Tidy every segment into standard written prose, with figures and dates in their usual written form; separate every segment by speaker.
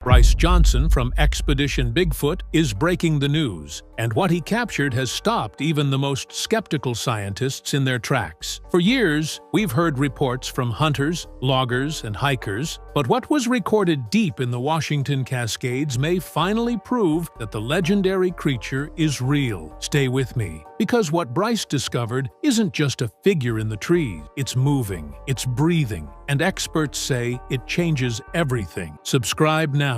Speaker 1: Bryce Johnson from Expedition Bigfoot is breaking the news, and what he captured has stopped even the most skeptical scientists in their tracks. For years, we've heard reports from hunters, loggers, and hikers, but what was recorded deep in the Washington Cascades may finally prove that the legendary creature is real. Stay with me, because what Bryce discovered isn't just a figure in the trees. It's moving, it's breathing, and experts say it changes everything. Subscribe now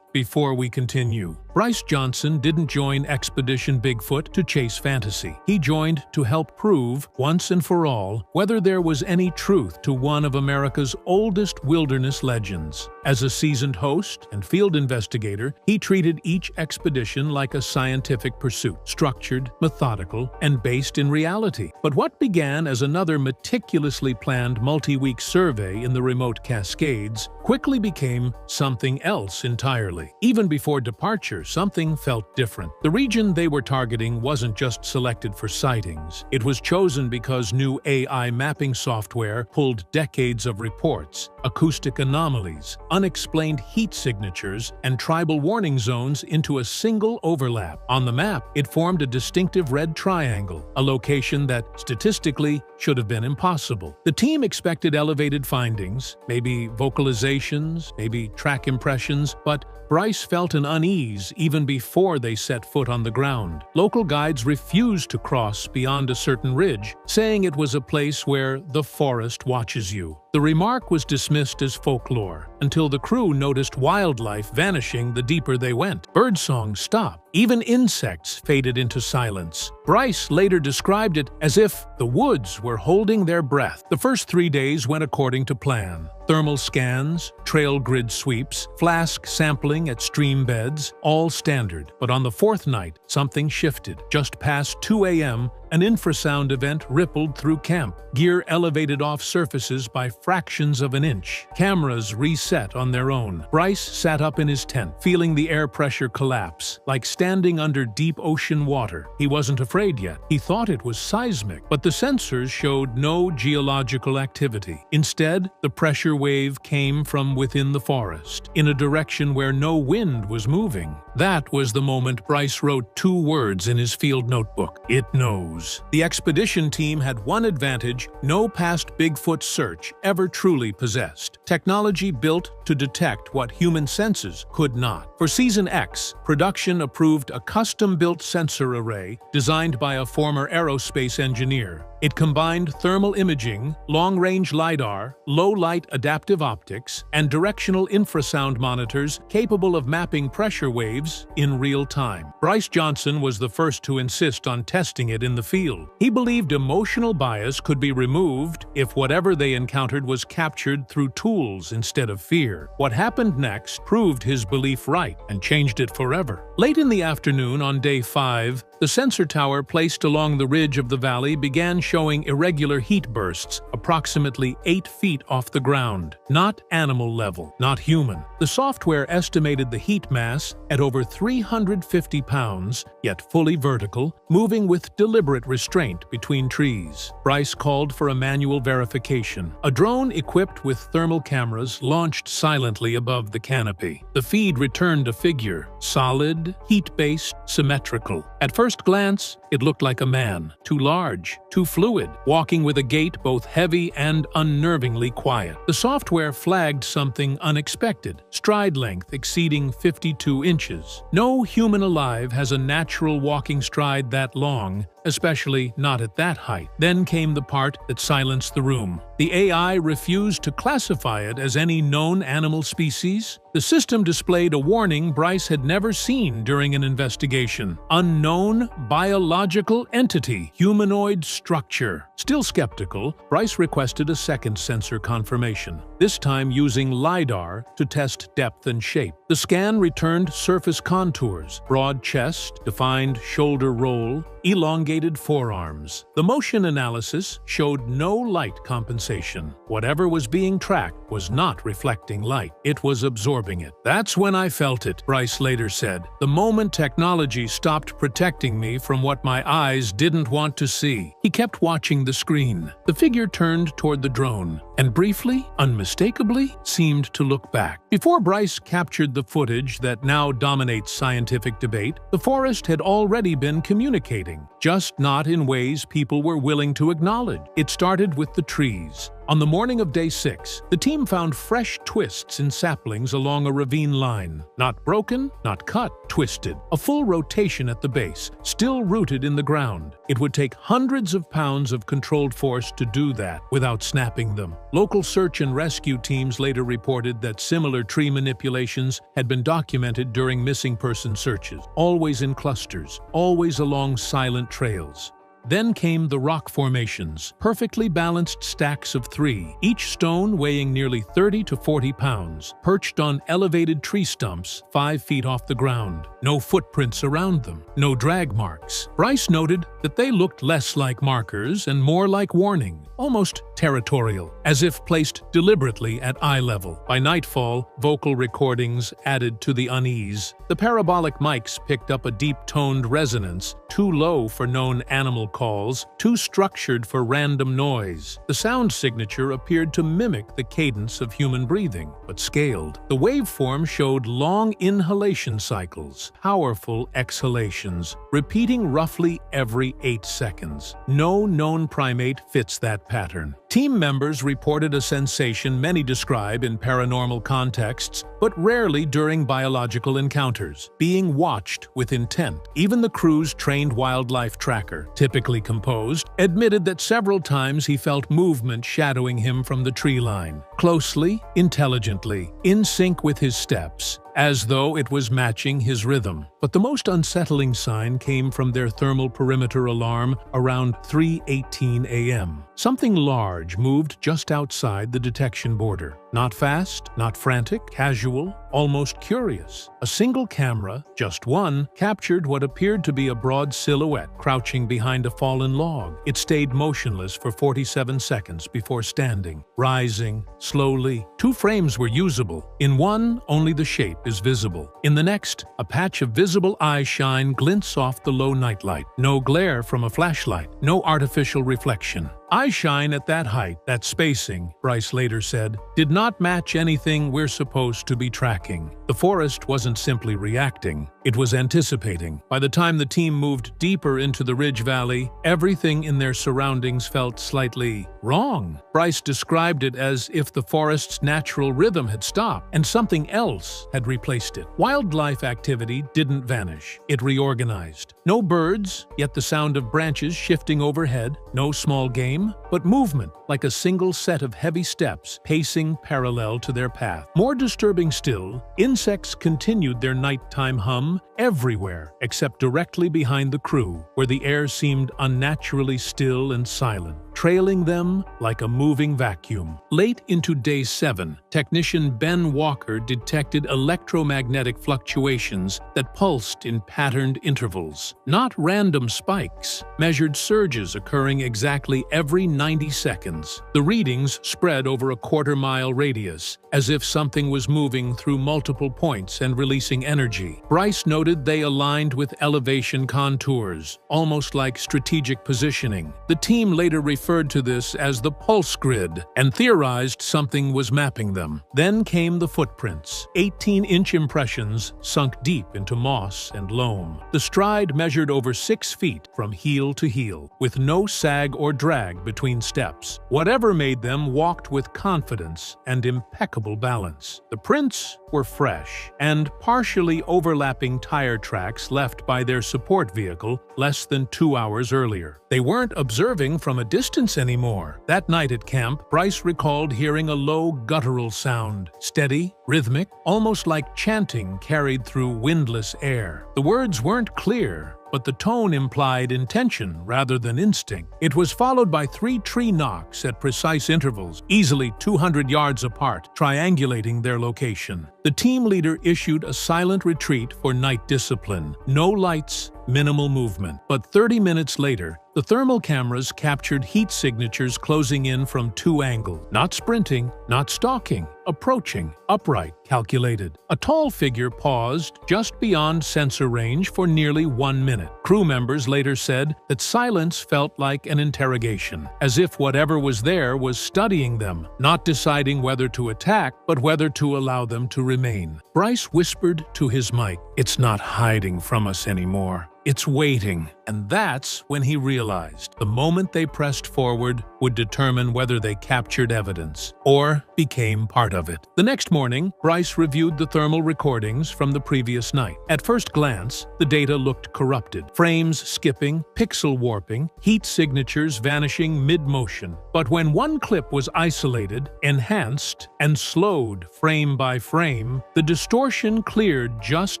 Speaker 1: before we continue. Bryce Johnson didn't join Expedition Bigfoot to chase fantasy. He joined to help prove, once and for all, whether there was any truth to one of America's oldest wilderness legends. As a seasoned host and field investigator, he treated each expedition like a scientific pursuit, structured, methodical, and based in reality. But what began as another meticulously planned multi-week survey in the remote Cascades quickly became something else entirely. Even before departure, something felt different. The region they were targeting wasn't just selected for sightings. It was chosen because new AI mapping software pulled decades of reports, acoustic anomalies, unexplained heat signatures, and tribal warning zones into a single overlap. On the map, it formed a distinctive red triangle, a location that, statistically, should have been impossible. The team expected elevated findings, maybe vocalizations, maybe track impressions, but Bryce felt an unease even before they set foot on the ground. Local guides refused to cross beyond a certain ridge, saying it was a place where the forest watches you. The remark was dismissed as folklore, until the crew noticed wildlife vanishing the deeper they went. Birdsong stopped. Even insects faded into silence. Bryce later described it as if the woods were holding their breath. The first 3 days went according to plan. Thermal scans, trail grid sweeps, flask sampling at stream beds, all standard. But on the fourth night, something shifted. Just past 2 a.m., an infrasound event rippled through camp. Gear elevated off surfaces by fractions of an inch. Cameras reset on their own. Bryce sat up in his tent, feeling the air pressure collapse, like standing under deep ocean water. He wasn't afraid yet. He thought it was seismic, but the sensors showed no geological activity. Instead, the pressure wave came from within the forest, in a direction where no wind was moving. That was the moment Bryce wrote 2 words in his field notebook: "It knows." The expedition team had one advantage no past Bigfoot search ever truly possessed: technology built to detect what human senses could not. For Season X, production approved a custom-built sensor array designed by a former aerospace engineer. It combined thermal imaging, long-range LiDAR, low-light adaptive optics, and directional infrasound monitors capable of mapping pressure waves in real time. Bryce Johnson was the first to insist on testing it in the field. He believed emotional bias could be removed if whatever they encountered was captured through tools instead of fear. What happened next proved his belief right and changed it forever. Late in the afternoon on day 5, the sensor tower placed along the ridge of the valley began showing irregular heat bursts approximately 8 feet off the ground. Not animal level, not human. The software estimated the heat mass at over 350 pounds, yet fully vertical, moving with deliberate restraint between trees. Bryce called for a manual verification. A drone equipped with thermal cameras launched silently above the canopy. The feed returned a figure, solid, heat-based, symmetrical. At first glance, it looked like a man, too large, too fluid, walking with a gait both heavy and unnervingly quiet. The software flagged something unexpected: stride length exceeding 52 inches. No human alive has a natural walking stride that long, especially not at that height. Then came the part that silenced the room. The AI refused to classify it as any known animal species. The system displayed a warning Bryce had never seen during an investigation: unknown biological entity, humanoid structure. Still skeptical, Bryce requested a second sensor confirmation, this time using LiDAR to test depth and shape. The scan returned surface contours: broad chest, defined shoulder roll, elongated forearms. The motion analysis showed no light compensation. Whatever was being tracked was not reflecting light. It was absorbing it. "That's when I felt it," Bryce later said. "The moment technology stopped protecting me from what my eyes didn't want to see." He kept watching the screen. The figure turned toward the drone, and briefly, unmistakably, unmistakably seemed to look back. Before Bryce captured the footage that now dominates scientific debate, the forest had already been communicating, just not in ways people were willing to acknowledge. It started with the trees. On the morning of day 6, the team found fresh twists in saplings along a ravine line. Not broken, not cut, twisted. A full rotation at the base, still rooted in the ground. It would take hundreds of pounds of controlled force to do that without snapping them. Local search and rescue teams later reported that similar tree manipulations had been documented during missing person searches, always in clusters, always along silent trails. Then came the rock formations, perfectly balanced stacks of 3, each stone weighing nearly 30 to 40 pounds, perched on elevated tree stumps 5 feet off the ground. No footprints around them, no drag marks. Bryce noted that they looked less like markers and more like warning, almost territorial, as if placed deliberately at eye level. By nightfall, vocal recordings added to the unease. The parabolic mics picked up a deep-toned resonance, too low for known animal calls, too structured for random noise. The sound signature appeared to mimic the cadence of human breathing, but scaled. The waveform showed long inhalation cycles, powerful exhalations, repeating roughly every 8 seconds. No known primate fits that pattern. Team members reported a sensation many describe in paranormal contexts, but rarely during biological encounters: being watched with intent. Even the crew's trained wildlife tracker, typically composed, admitted that several times he felt movement shadowing him from the tree line. Closely, intelligently, in sync with his steps, as though it was matching his rhythm. But the most unsettling sign came from their thermal perimeter alarm around 3:18 a.m. Something large moved just outside the detection border. Not fast, not frantic, casual, almost curious. A single camera, just one, captured what appeared to be a broad silhouette crouching behind a fallen log. It stayed motionless for 47 seconds before standing, rising slowly. 2 frames were usable. In one, only the shape is visible. In the next, a patch of visible eye shine glints off the low nightlight. No glare from a flashlight, no artificial reflection. Eye shine at that height, that spacing, Bryce later said, did not match anything we're supposed to be tracking. The forest wasn't simply reacting, it was anticipating. By the time the team moved deeper into the ridge valley, everything in their surroundings felt slightly wrong. Bryce described it as if the forest's natural rhythm had stopped and something else had replaced it. Wildlife activity didn't vanish, it reorganized. No birds, yet the sound of branches shifting overhead, no small game, but movement, like a single set of heavy steps pacing parallel to their path. More disturbing still, insects continued their nighttime hum everywhere except directly behind the crew, where the air seemed unnaturally still and silent, trailing them like a moving vacuum. Late into day 7, technician Ben Walker detected electromagnetic fluctuations that pulsed in patterned intervals. Not random spikes, measured surges occurring exactly every 90 seconds. The readings spread over a quarter-mile radius, as if something was moving through multiple points and releasing energy. Bryce noted they aligned with elevation contours, almost like strategic positioning. The team later referred to this as the pulse grid and theorized something was mapping them. Then came the footprints, 18-inch impressions sunk deep into moss and loam. The stride measured over 6 feet from heel to heel, with no sag or drag between steps. Whatever made them walked with confidence and impeccable balance. The prints were fresh and partially overlapping tire tracks left by their support vehicle less than 2 hours earlier. They weren't observing from a distance anymore. That night at camp, Bryce recalled hearing a low guttural sound, steady, rhythmic, almost like chanting carried through windless air. The words weren't clear, but the tone implied intention rather than instinct. It was followed by 3 tree knocks at precise intervals, easily 200 yards apart, triangulating their location. The team leader issued a silent retreat for night discipline. No lights, minimal movement. But 30 minutes later, the thermal cameras captured heat signatures closing in from two angles. Not sprinting, not stalking, approaching, upright, calculated. A tall figure paused just beyond sensor range for nearly 1 minute. Crew members later said that silence felt like an interrogation, as if whatever was there was studying them, not deciding whether to attack, but whether to allow them to remain. Bryce whispered to his mic, "It's not hiding from us anymore. It's waiting." And that's when he realized the moment they pressed forward would determine whether they captured evidence or became part of it. The next morning, Bryce reviewed the thermal recordings from the previous night. At first glance, the data looked corrupted. Frames skipping, pixel warping, heat signatures vanishing mid-motion. But when one clip was isolated, enhanced, and slowed frame by frame, the distortion cleared just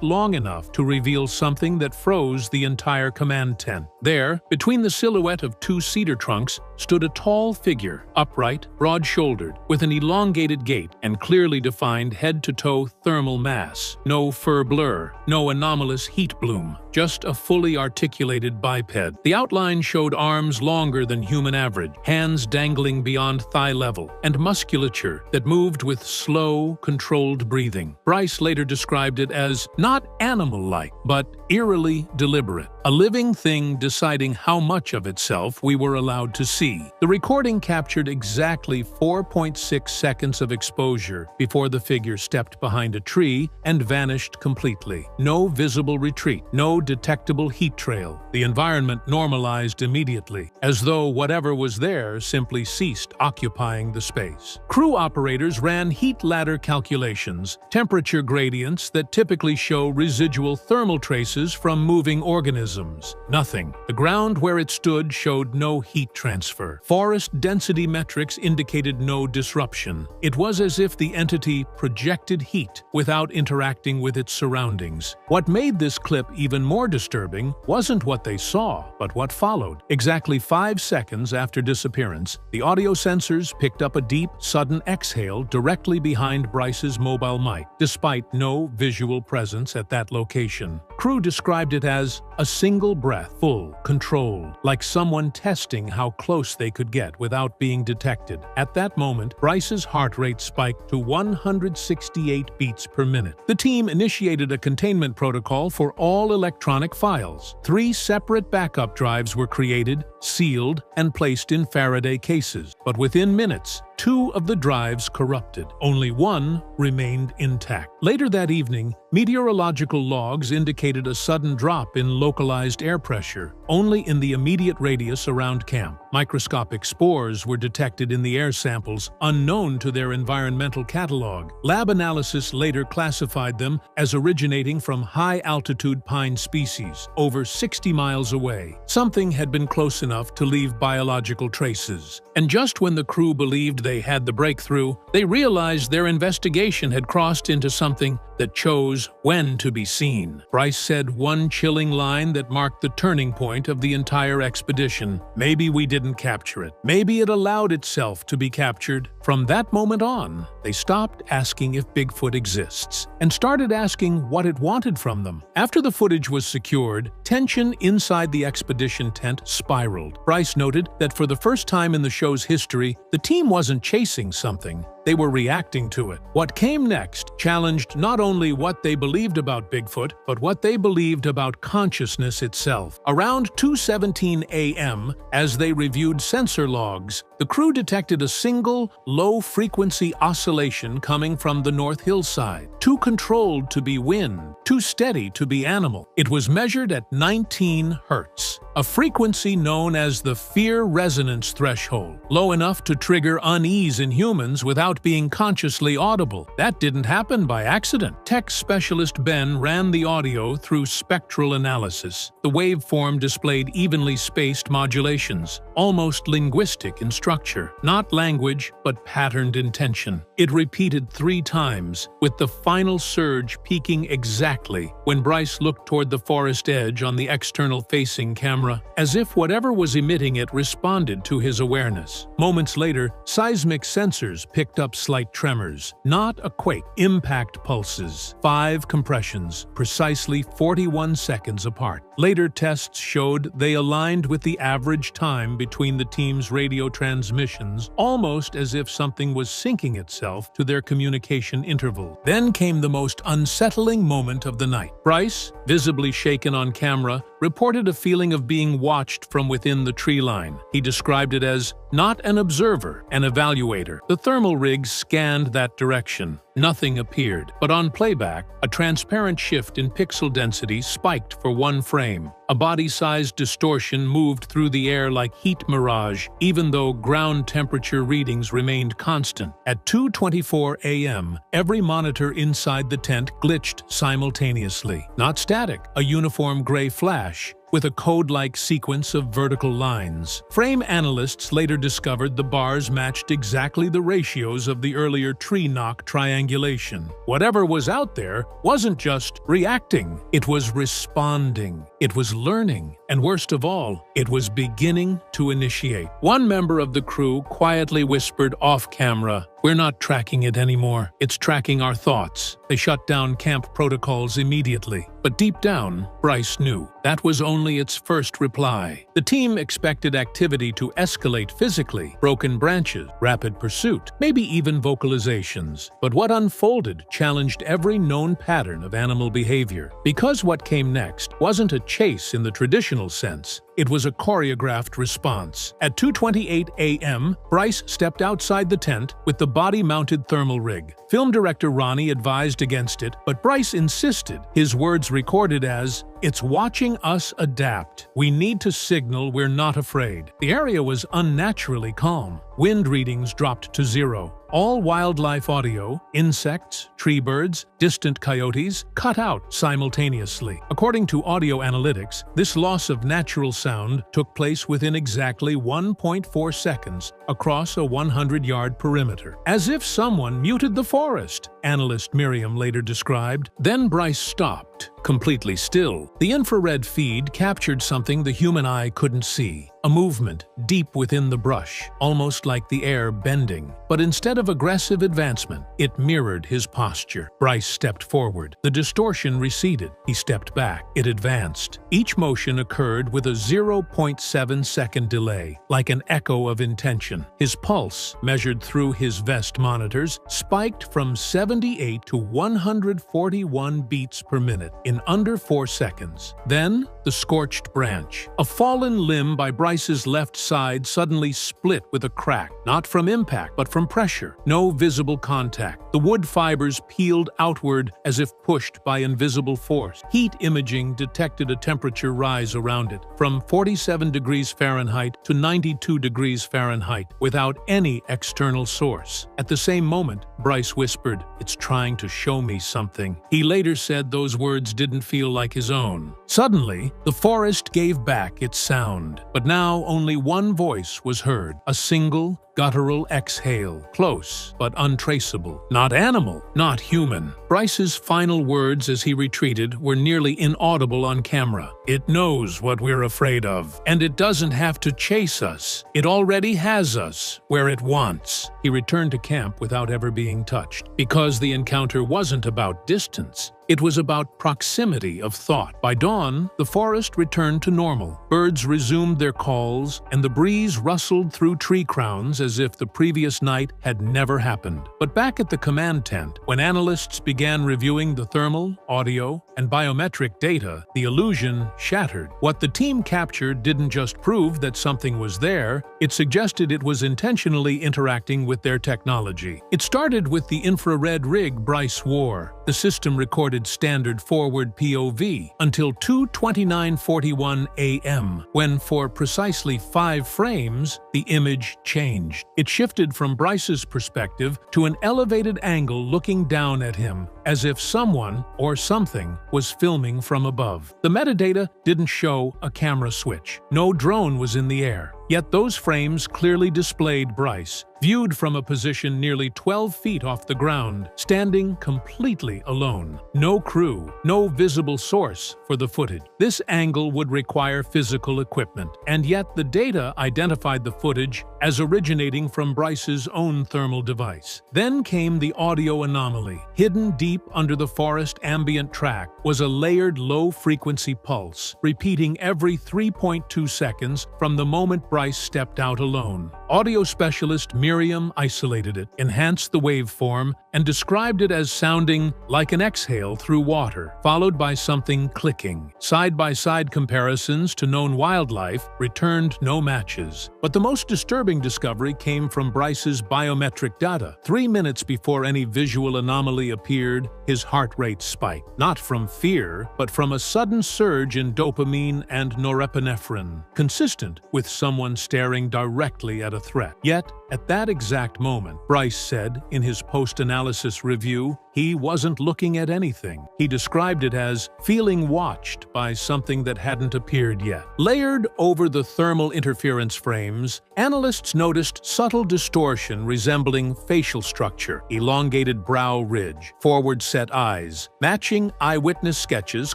Speaker 1: long enough to reveal something that froze the entire command tent. There, between the silhouette of two cedar trunks, stood a tall figure, upright, broad-shouldered, with an elongated gait and clearly defined head-to-toe thermal mass. No fur blur, no anomalous heat bloom, just a fully articulated biped. The outline showed arms longer than human average, hands dangling beyond thigh level, and musculature that moved with slow, controlled breathing. Bryce later described it as not animal-like, but eerily deliberate, a living thing deciding how much of itself we were allowed to see. The recording captured exactly 4.6 seconds of exposure before the figure stepped behind a tree and vanished completely. No visible retreat, no detectable heat trail. The environment normalized immediately, as though whatever was there simply ceased occupying the space. Crew operators ran heat ladder calculations, temperature gradients that typically show residual thermal traces from moving organisms. Nothing. The ground where it stood showed no heat transfer. Forest density metrics indicated no disruption. It was as if the entity projected heat without interacting with its surroundings. What made this clip even more disturbing wasn't what they saw, but what followed. Exactly 5 seconds after disappearance, the audio sensors picked up a deep, sudden exhale directly behind Bryce's mobile mic, despite no visual presence at that location. Crew described it as a single breath, full, controlled, like someone testing how close they could get without being detected. At that moment, Bryce's heart rate spiked to 168 beats per minute. The team initiated a containment protocol for all electronic files. 3 separate backup drives were created, sealed, and placed in Faraday cases. But within minutes, 2 of the drives corrupted. Only 1 remained intact. Later that evening, meteorological logs indicated a sudden drop in localized air pressure, only in the immediate radius around camp. Microscopic spores were detected in the air samples, unknown to their environmental catalog. Lab analysis later classified them as originating from high-altitude pine species, over 60 miles away. Something had been close enough to leave biological traces. And just when the crew believed they had the breakthrough, they realized their investigation had crossed into something that chose when to be seen. Bryce said one chilling line that marked the turning point of the entire expedition. Maybe we didn't capture it. Maybe it allowed itself to be captured. From that moment on, they stopped asking if Bigfoot exists and started asking what it wanted from them. After the footage was secured, tension inside the expedition tent spiraled. Bryce noted that for the first time in the show's history, the team wasn't chasing something. They were reacting to it. What came next challenged not only what they believed about Bigfoot, but what they believed about consciousness itself. Around 2:17 a.m., as they reviewed sensor logs, the crew detected a single, low-frequency oscillation coming from the North Hillside. Too controlled to be wind, too steady to be animal. It was measured at 19 hertz, a frequency known as the fear resonance threshold, low enough to trigger unease in humans without being consciously audible. That didn't happen by accident. Tech specialist Ben ran the audio through spectral analysis. The waveform displayed evenly spaced modulations, almost linguistic instructions. structure, not language, but patterned intention. It repeated 3 times, with the final surge peaking exactly when Bryce looked toward the forest edge on the external-facing camera, as if whatever was emitting it responded to his awareness. Moments later, seismic sensors picked up slight tremors, not a quake, impact pulses, 5 compressions, precisely 41 seconds apart. Later tests showed they aligned with the average time between the team's radio transmissions, almost as if something was syncing itself to their communication interval. Then came the most unsettling moment of the night. Bryce, visibly shaken on camera, reported a feeling of being watched from within the tree line. He described it as not an observer, an evaluator. The thermal rig scanned that direction. Nothing appeared, but on playback, a transparent shift in pixel density spiked for 1 frame. A body-sized distortion moved through the air like heat mirage, even though ground temperature readings remained constant. At 2:24 a.m., every monitor inside the tent glitched simultaneously. Not static, a uniform gray flash, with a code-like sequence of vertical lines. Frame analysts later discovered the bars matched exactly the ratios of the earlier tree knock triangulation. Whatever was out there wasn't just reacting, it was responding, it was learning, and worst of all, it was beginning to initiate. One member of the crew quietly whispered off-camera, "We're not tracking it anymore. It's tracking our thoughts." They shut down camp protocols immediately. But deep down, Bryce knew that was only its first reply. The team expected activity to escalate physically, broken branches, rapid pursuit, maybe even vocalizations. But what unfolded challenged every known pattern of animal behavior. Because what came next wasn't a chase in the traditional sense, it was a choreographed response. At 2:28 a.m., Bryce stepped outside the tent with the body-mounted thermal rig. Film director Ronnie advised against it, but Bryce insisted, his words recorded as, "It's watching us adapt. We need to signal we're not afraid." The area was unnaturally calm. Wind readings dropped to 0. All wildlife audio, insects, tree birds, distant coyotes, cut out simultaneously. According to audio analytics, this loss of natural sound took place within exactly 1.4 seconds across a 100-yard perimeter. As if someone muted the forest, analyst Miriam later described. Then Bryce stopped, completely still. The infrared feed captured something the human eye couldn't see. A movement deep within the brush, almost like the air bending. But instead of aggressive advancement, it mirrored his posture. Bryce stepped forward. The distortion receded. He stepped back. It advanced. Each motion occurred with a 0.7-second delay, like an echo of intention. His pulse, measured through his vest monitors, spiked from 78 to 141 beats per minute in under 4 seconds. Then, the scorched branch. A fallen limb by Bryce's left side suddenly split with a crack, not from impact, but from pressure. No visible contact. The wood fibers peeled outward as if pushed by invisible force. Heat imaging detected a temperature rise around it, from 47 degrees Fahrenheit to 92 degrees Fahrenheit, without any external source. At the same moment, Bryce whispered, "It's trying to show me something." He later said those words didn't feel like his own. Suddenly, the forest gave back its sound, but now only one voice was heard, a single, guttural exhale, close but untraceable. Not animal, not human. Bryce's final words as he retreated were nearly inaudible on camera. "It knows what we're afraid of, and it doesn't have to chase us. It already has us where it wants." He returned to camp without ever being touched, because the encounter wasn't about distance. It was about proximity of thought. By dawn, the forest returned to normal. Birds resumed their calls, and the breeze rustled through tree crowns as if the previous night had never happened. But back at the command tent, when analysts began reviewing the thermal, audio, and biometric data, the illusion shattered. What the team captured didn't just prove that something was there, it suggested it was intentionally interacting with their technology. It started with the infrared rig Bryce wore. The system recorded standard forward POV until 2:29:41 a.m., when for precisely 5 frames, the image changed. It shifted from Bryce's perspective to an elevated angle looking down at him, as if someone or something was filming from above. The metadata didn't show a camera switch. No drone was in the air. Yet those frames clearly displayed Bryce, viewed from a position nearly 12 feet off the ground, standing completely alone. No crew, no visible source for the footage. This angle would require physical equipment, and yet the data identified the footage as originating from Bryce's own thermal device. Then came the audio anomaly. Hidden deep under the forest ambient track was a layered low-frequency pulse, repeating every 3.2 seconds from the moment Bryce stepped out alone. Audio specialist Miriam isolated it, enhanced the waveform, and described it as sounding like an exhale through water, followed by something clicking. Side-by-side comparisons to known wildlife returned no matches. But the most disturbing discovery came from Bryce's biometric data. 3 minutes before any visual anomaly appeared, his heart rate spiked. Not from fear, but from a sudden surge in dopamine and norepinephrine, consistent with someone staring directly at a threat. Yet, at that exact moment, Bryce said in his post-analysis review, he wasn't looking at anything. He described it as feeling watched by something that hadn't appeared yet. Layered over the thermal interference frames, analysts noticed subtle distortion resembling facial structure, elongated brow ridge, forward-set eyes, matching eyewitness sketches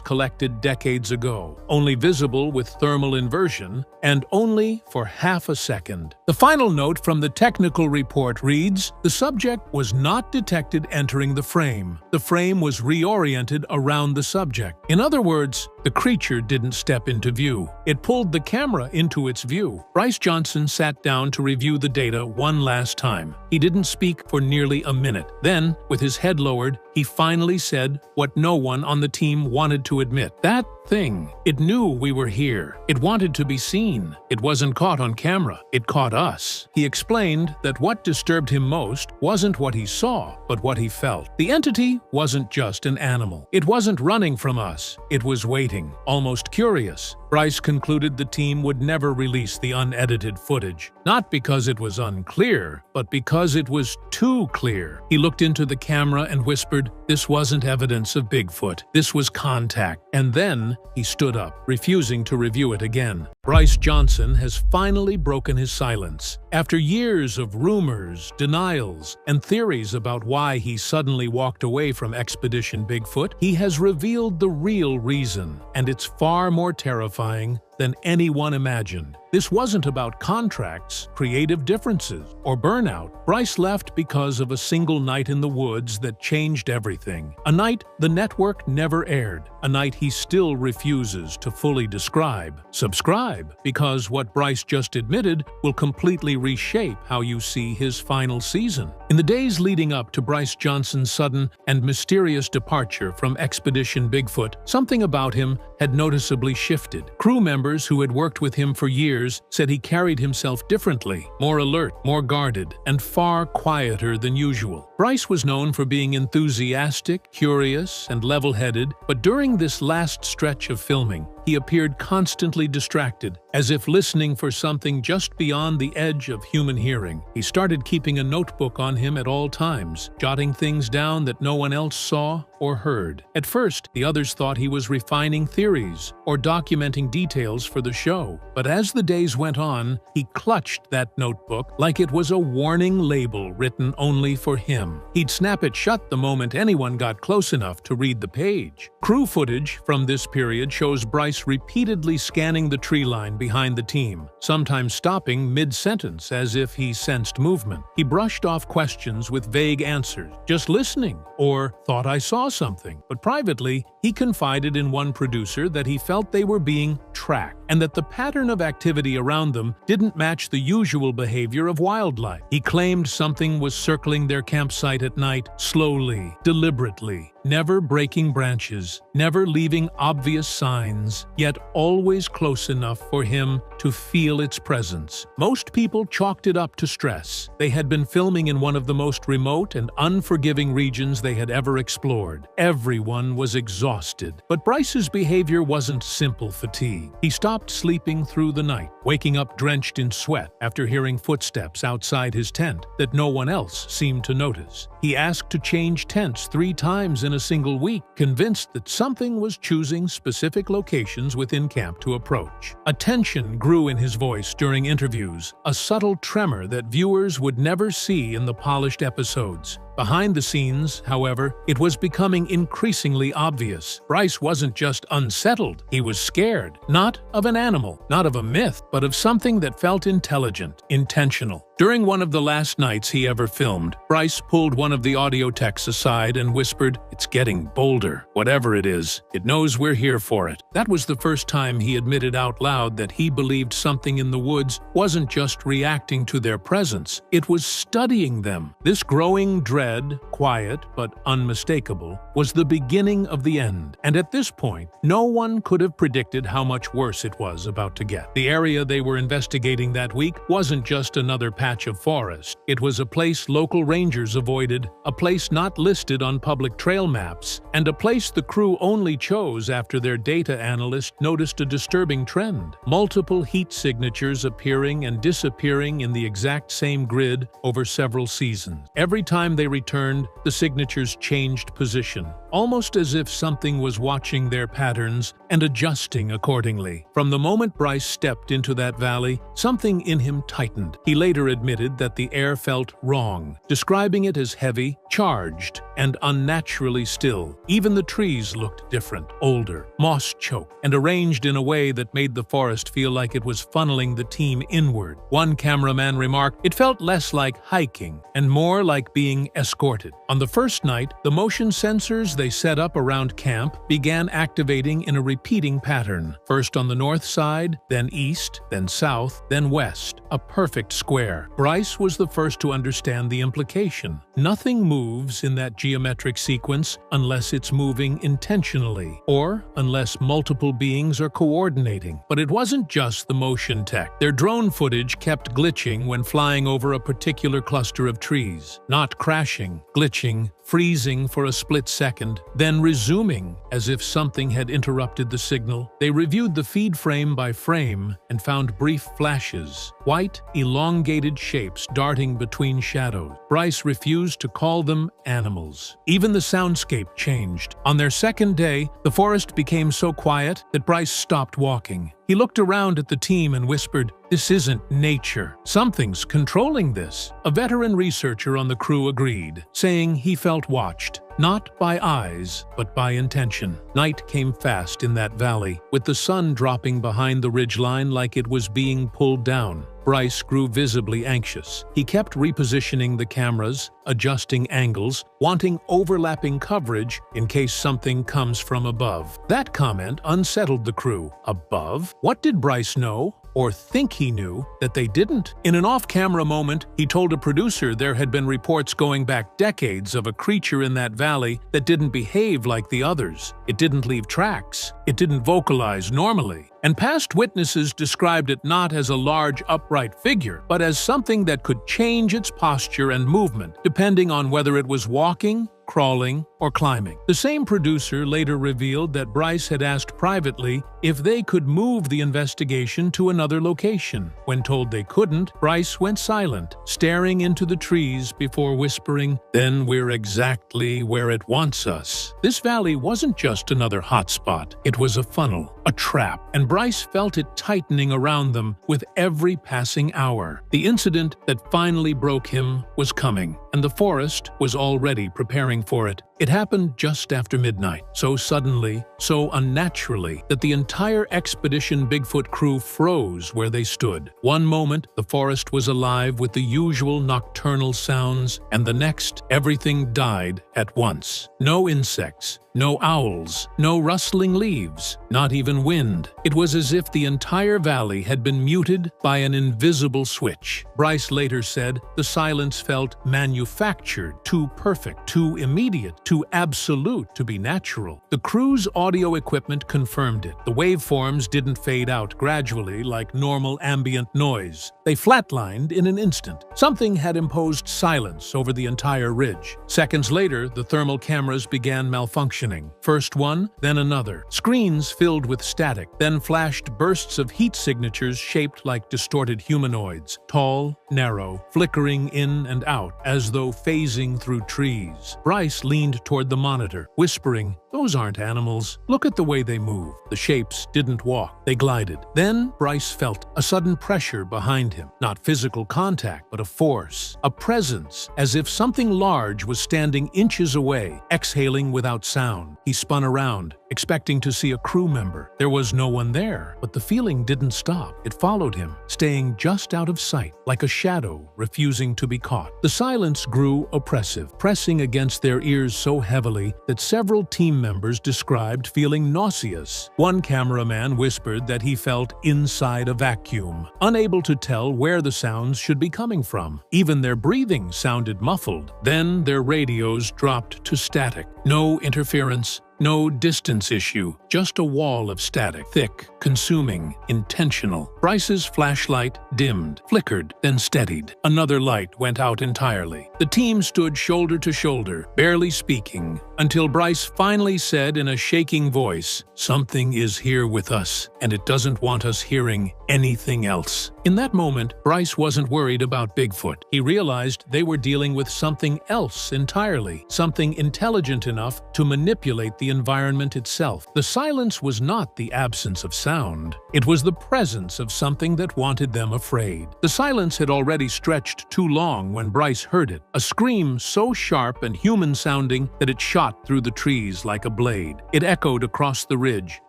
Speaker 1: collected decades ago, only visible with thermal inversion, and only for half a second. The final note from the technical report reads, the subject was not detected entering the frame. The frame was reoriented around the subject. In other words, the creature didn't step into view. It pulled the camera into its view. Bryce Johnson sat down to review the data one last time. He didn't speak for nearly a minute. Then, with his head lowered, he finally said what no one on the team wanted to admit. That thing. It knew we were here. It wanted to be seen. It wasn't caught on camera. It caught us. He explained that what disturbed him most wasn't what he saw, but what he felt. The entity wasn't just an animal. It wasn't running from us. It was waiting, almost curious. Bryce concluded the team would never release the unedited footage, not because it was unclear, but because it was too clear. He looked into the camera and whispered, "This wasn't evidence of Bigfoot. This was contact." And then he stood up, refusing to review it again. Bryce Johnson has finally broken his silence. After years of rumors, denials, and theories about why he suddenly walked away from Expedition Bigfoot, he has revealed the real reason, and it's far more terrifying than anyone imagined. This wasn't about contracts, creative differences, or burnout. Bryce left because of a single night in the woods that changed everything. A night the network never aired. A night he still refuses to fully describe. Subscribe, because what Bryce just admitted will completely reshape how you see his final season. In the days leading up to Bryce Johnson's sudden and mysterious departure from Expedition Bigfoot, something about him had noticeably shifted. Crew members who had worked with him for years said he carried himself differently, more alert, more guarded, and far quieter than usual. Bryce was known for being enthusiastic, curious, and level-headed, but during this last stretch of filming, he appeared constantly distracted, as if listening for something just beyond the edge of human hearing. He started keeping a notebook on him at all times, jotting things down that no one else saw or heard. At first, the others thought he was refining theories or documenting details for the show. But as the days went on, he clutched that notebook like it was a warning label written only for him. He'd snap it shut the moment anyone got close enough to read the page. Crew footage from this period shows Bryce repeatedly scanning the tree line behind the team, sometimes stopping mid-sentence as if he sensed movement. He brushed off questions with vague answers, just listening, or thought I saw something. But privately, he confided in one producer that he felt they were being tracked, and that the pattern of activity around them didn't match the usual behavior of wildlife. He claimed something was circling their campsite at night, slowly, deliberately, never breaking branches, never leaving obvious signs, yet always close enough for him to feel its presence. Most people chalked it up to stress. They had been filming in one of the most remote and unforgiving regions they had ever explored. Everyone was exhausted. But Bryce's behavior wasn't simple fatigue. He stopped sleeping through the night, waking up drenched in sweat after hearing footsteps outside his tent that no one else seemed to notice. He He asked to change tents 3 times in a single week, convinced that something was choosing specific locations within camp to approach. A tension grew in his voice during interviews, a subtle tremor that viewers would never see in the polished episodes. Behind the scenes, however, it was becoming increasingly obvious. Bryce wasn't just unsettled, he was scared. Not of an animal, not of a myth, but of something that felt intelligent, intentional. During one of the last nights he ever filmed, Bryce pulled one of the audio techs aside and whispered, "It's getting bolder. Whatever it is, it knows we're here for it." That was the first time he admitted out loud that he believed something in the woods wasn't just reacting to their presence, it was studying them. This growing dread, quiet but unmistakable, was the beginning of the end. And at this point, no one could have predicted how much worse it was about to get. The area they were investigating that week wasn't just another patch of forest. It was a place local rangers avoided, a place not listed on public trail maps, and a place the crew only chose after their data analyst noticed a disturbing trend. Multiple heat signatures appearing and disappearing in the exact same grid over several seasons. Every time they returned, the signatures changed position, almost as if something was watching their patterns and adjusting accordingly. From the moment Bryce stepped into that valley, something in him tightened. He later admitted that the air felt wrong, describing it as heavy, charged, and unnaturally still. Even the trees looked different, older, moss-choked, and arranged in a way that made the forest feel like it was funneling the team inward. One cameraman remarked, "It felt less like hiking and more like being escorted." On the first night, the motion sensors they set up around camp began activating in a repeating pattern, first on the north side, then east, then south, then west, a perfect square. Bryce was the first to understand the implication. Nothing moves in that geometric sequence unless it's moving intentionally, or unless multiple beings are coordinating. But it wasn't just the motion tech. Their drone footage kept glitching when flying over a particular cluster of trees. Not crashing, glitching, freezing for a split second, then resuming as if something had interrupted the signal. They reviewed the feed frame by frame and found brief flashes, white, elongated shapes darting between shadows. Bryce refused to call them animals. Even the soundscape changed. On their second day, the forest became so quiet that Bryce stopped walking. He looked around at the team and whispered, "This isn't nature. Something's controlling this." A veteran researcher on the crew agreed, saying he felt watched, not by eyes, but by intention. Night came fast in that valley, with the sun dropping behind the ridgeline like it was being pulled down. Bryce grew visibly anxious. He kept repositioning the cameras, adjusting angles, wanting overlapping coverage in case something comes from above. That comment unsettled the crew. Above? What did Bryce know, or think he knew, that they didn't? In an off-camera moment, he told a producer there had been reports going back decades of a creature in that valley that didn't behave like the others. It didn't leave tracks. It didn't vocalize normally. And past witnesses described it not as a large upright figure, but as something that could change its posture and movement, depending on whether it was walking, crawling, or climbing. The same producer later revealed that Bryce had asked privately if they could move the investigation to another location. When told they couldn't, Bryce went silent, staring into the trees before whispering, "Then we're exactly where it wants us." This valley wasn't just another hotspot. It was a funnel, a trap, and Bryce felt it tightening around them with every passing hour. The incident that finally broke him was coming, and the forest was already preparing for it. It happened just after midnight, so suddenly, so unnaturally, that the entire Expedition Bigfoot crew froze where they stood. One moment, the forest was alive with the usual nocturnal sounds, and the next, everything died at once. No insects, no owls, no rustling leaves, not even wind. It was as if the entire valley had been muted by an invisible switch. Bryce later said the silence felt manufactured, too perfect, too immediate, too absolute to be natural. The crew's audio equipment confirmed it. The waveforms didn't fade out gradually like normal ambient noise. They flatlined in an instant. Something had imposed silence over the entire ridge. Seconds later, the thermal cameras began malfunctioning. malfunctioning. First one, then another. Screens filled with static, then flashed bursts of heat signatures shaped like distorted humanoids, tall, narrow, flickering in and out, as though phasing through trees. Bryce leaned toward the monitor, whispering, "Those aren't animals. Look at the way they move." The shapes didn't walk, they glided. Then Bryce felt a sudden pressure behind him. Not physical contact, but a force, a presence, as if something large was standing inches away, exhaling without sound. He spun around, expecting to see a crew member. There was no one there, but the feeling didn't stop. It followed him, staying just out of sight, like a shadow refusing to be caught. The silence grew oppressive, pressing against their ears so heavily that several team members described feeling nauseous. One cameraman whispered that he felt inside a vacuum, unable to tell where the sounds should be coming from. Even their breathing sounded muffled. Then their radios dropped to static. No interference, no distance issue, just a wall of static, thick, consuming, intentional. Bryce's flashlight dimmed, flickered, then steadied. Another light went out entirely. The team stood shoulder to shoulder, barely speaking, until Bryce finally said in a shaking voice, "Something is here with us, and it doesn't want us hearing anything else." In that moment, Bryce wasn't worried about Bigfoot. He realized they were dealing with something else entirely, something intelligent enough to manipulate the environment itself. The silence was not the absence of sound. It was the presence of something that wanted them afraid. The silence had already stretched too long when Bryce heard it, a scream so sharp and human-sounding that it shot through the trees like a blade. It echoed across the ridge,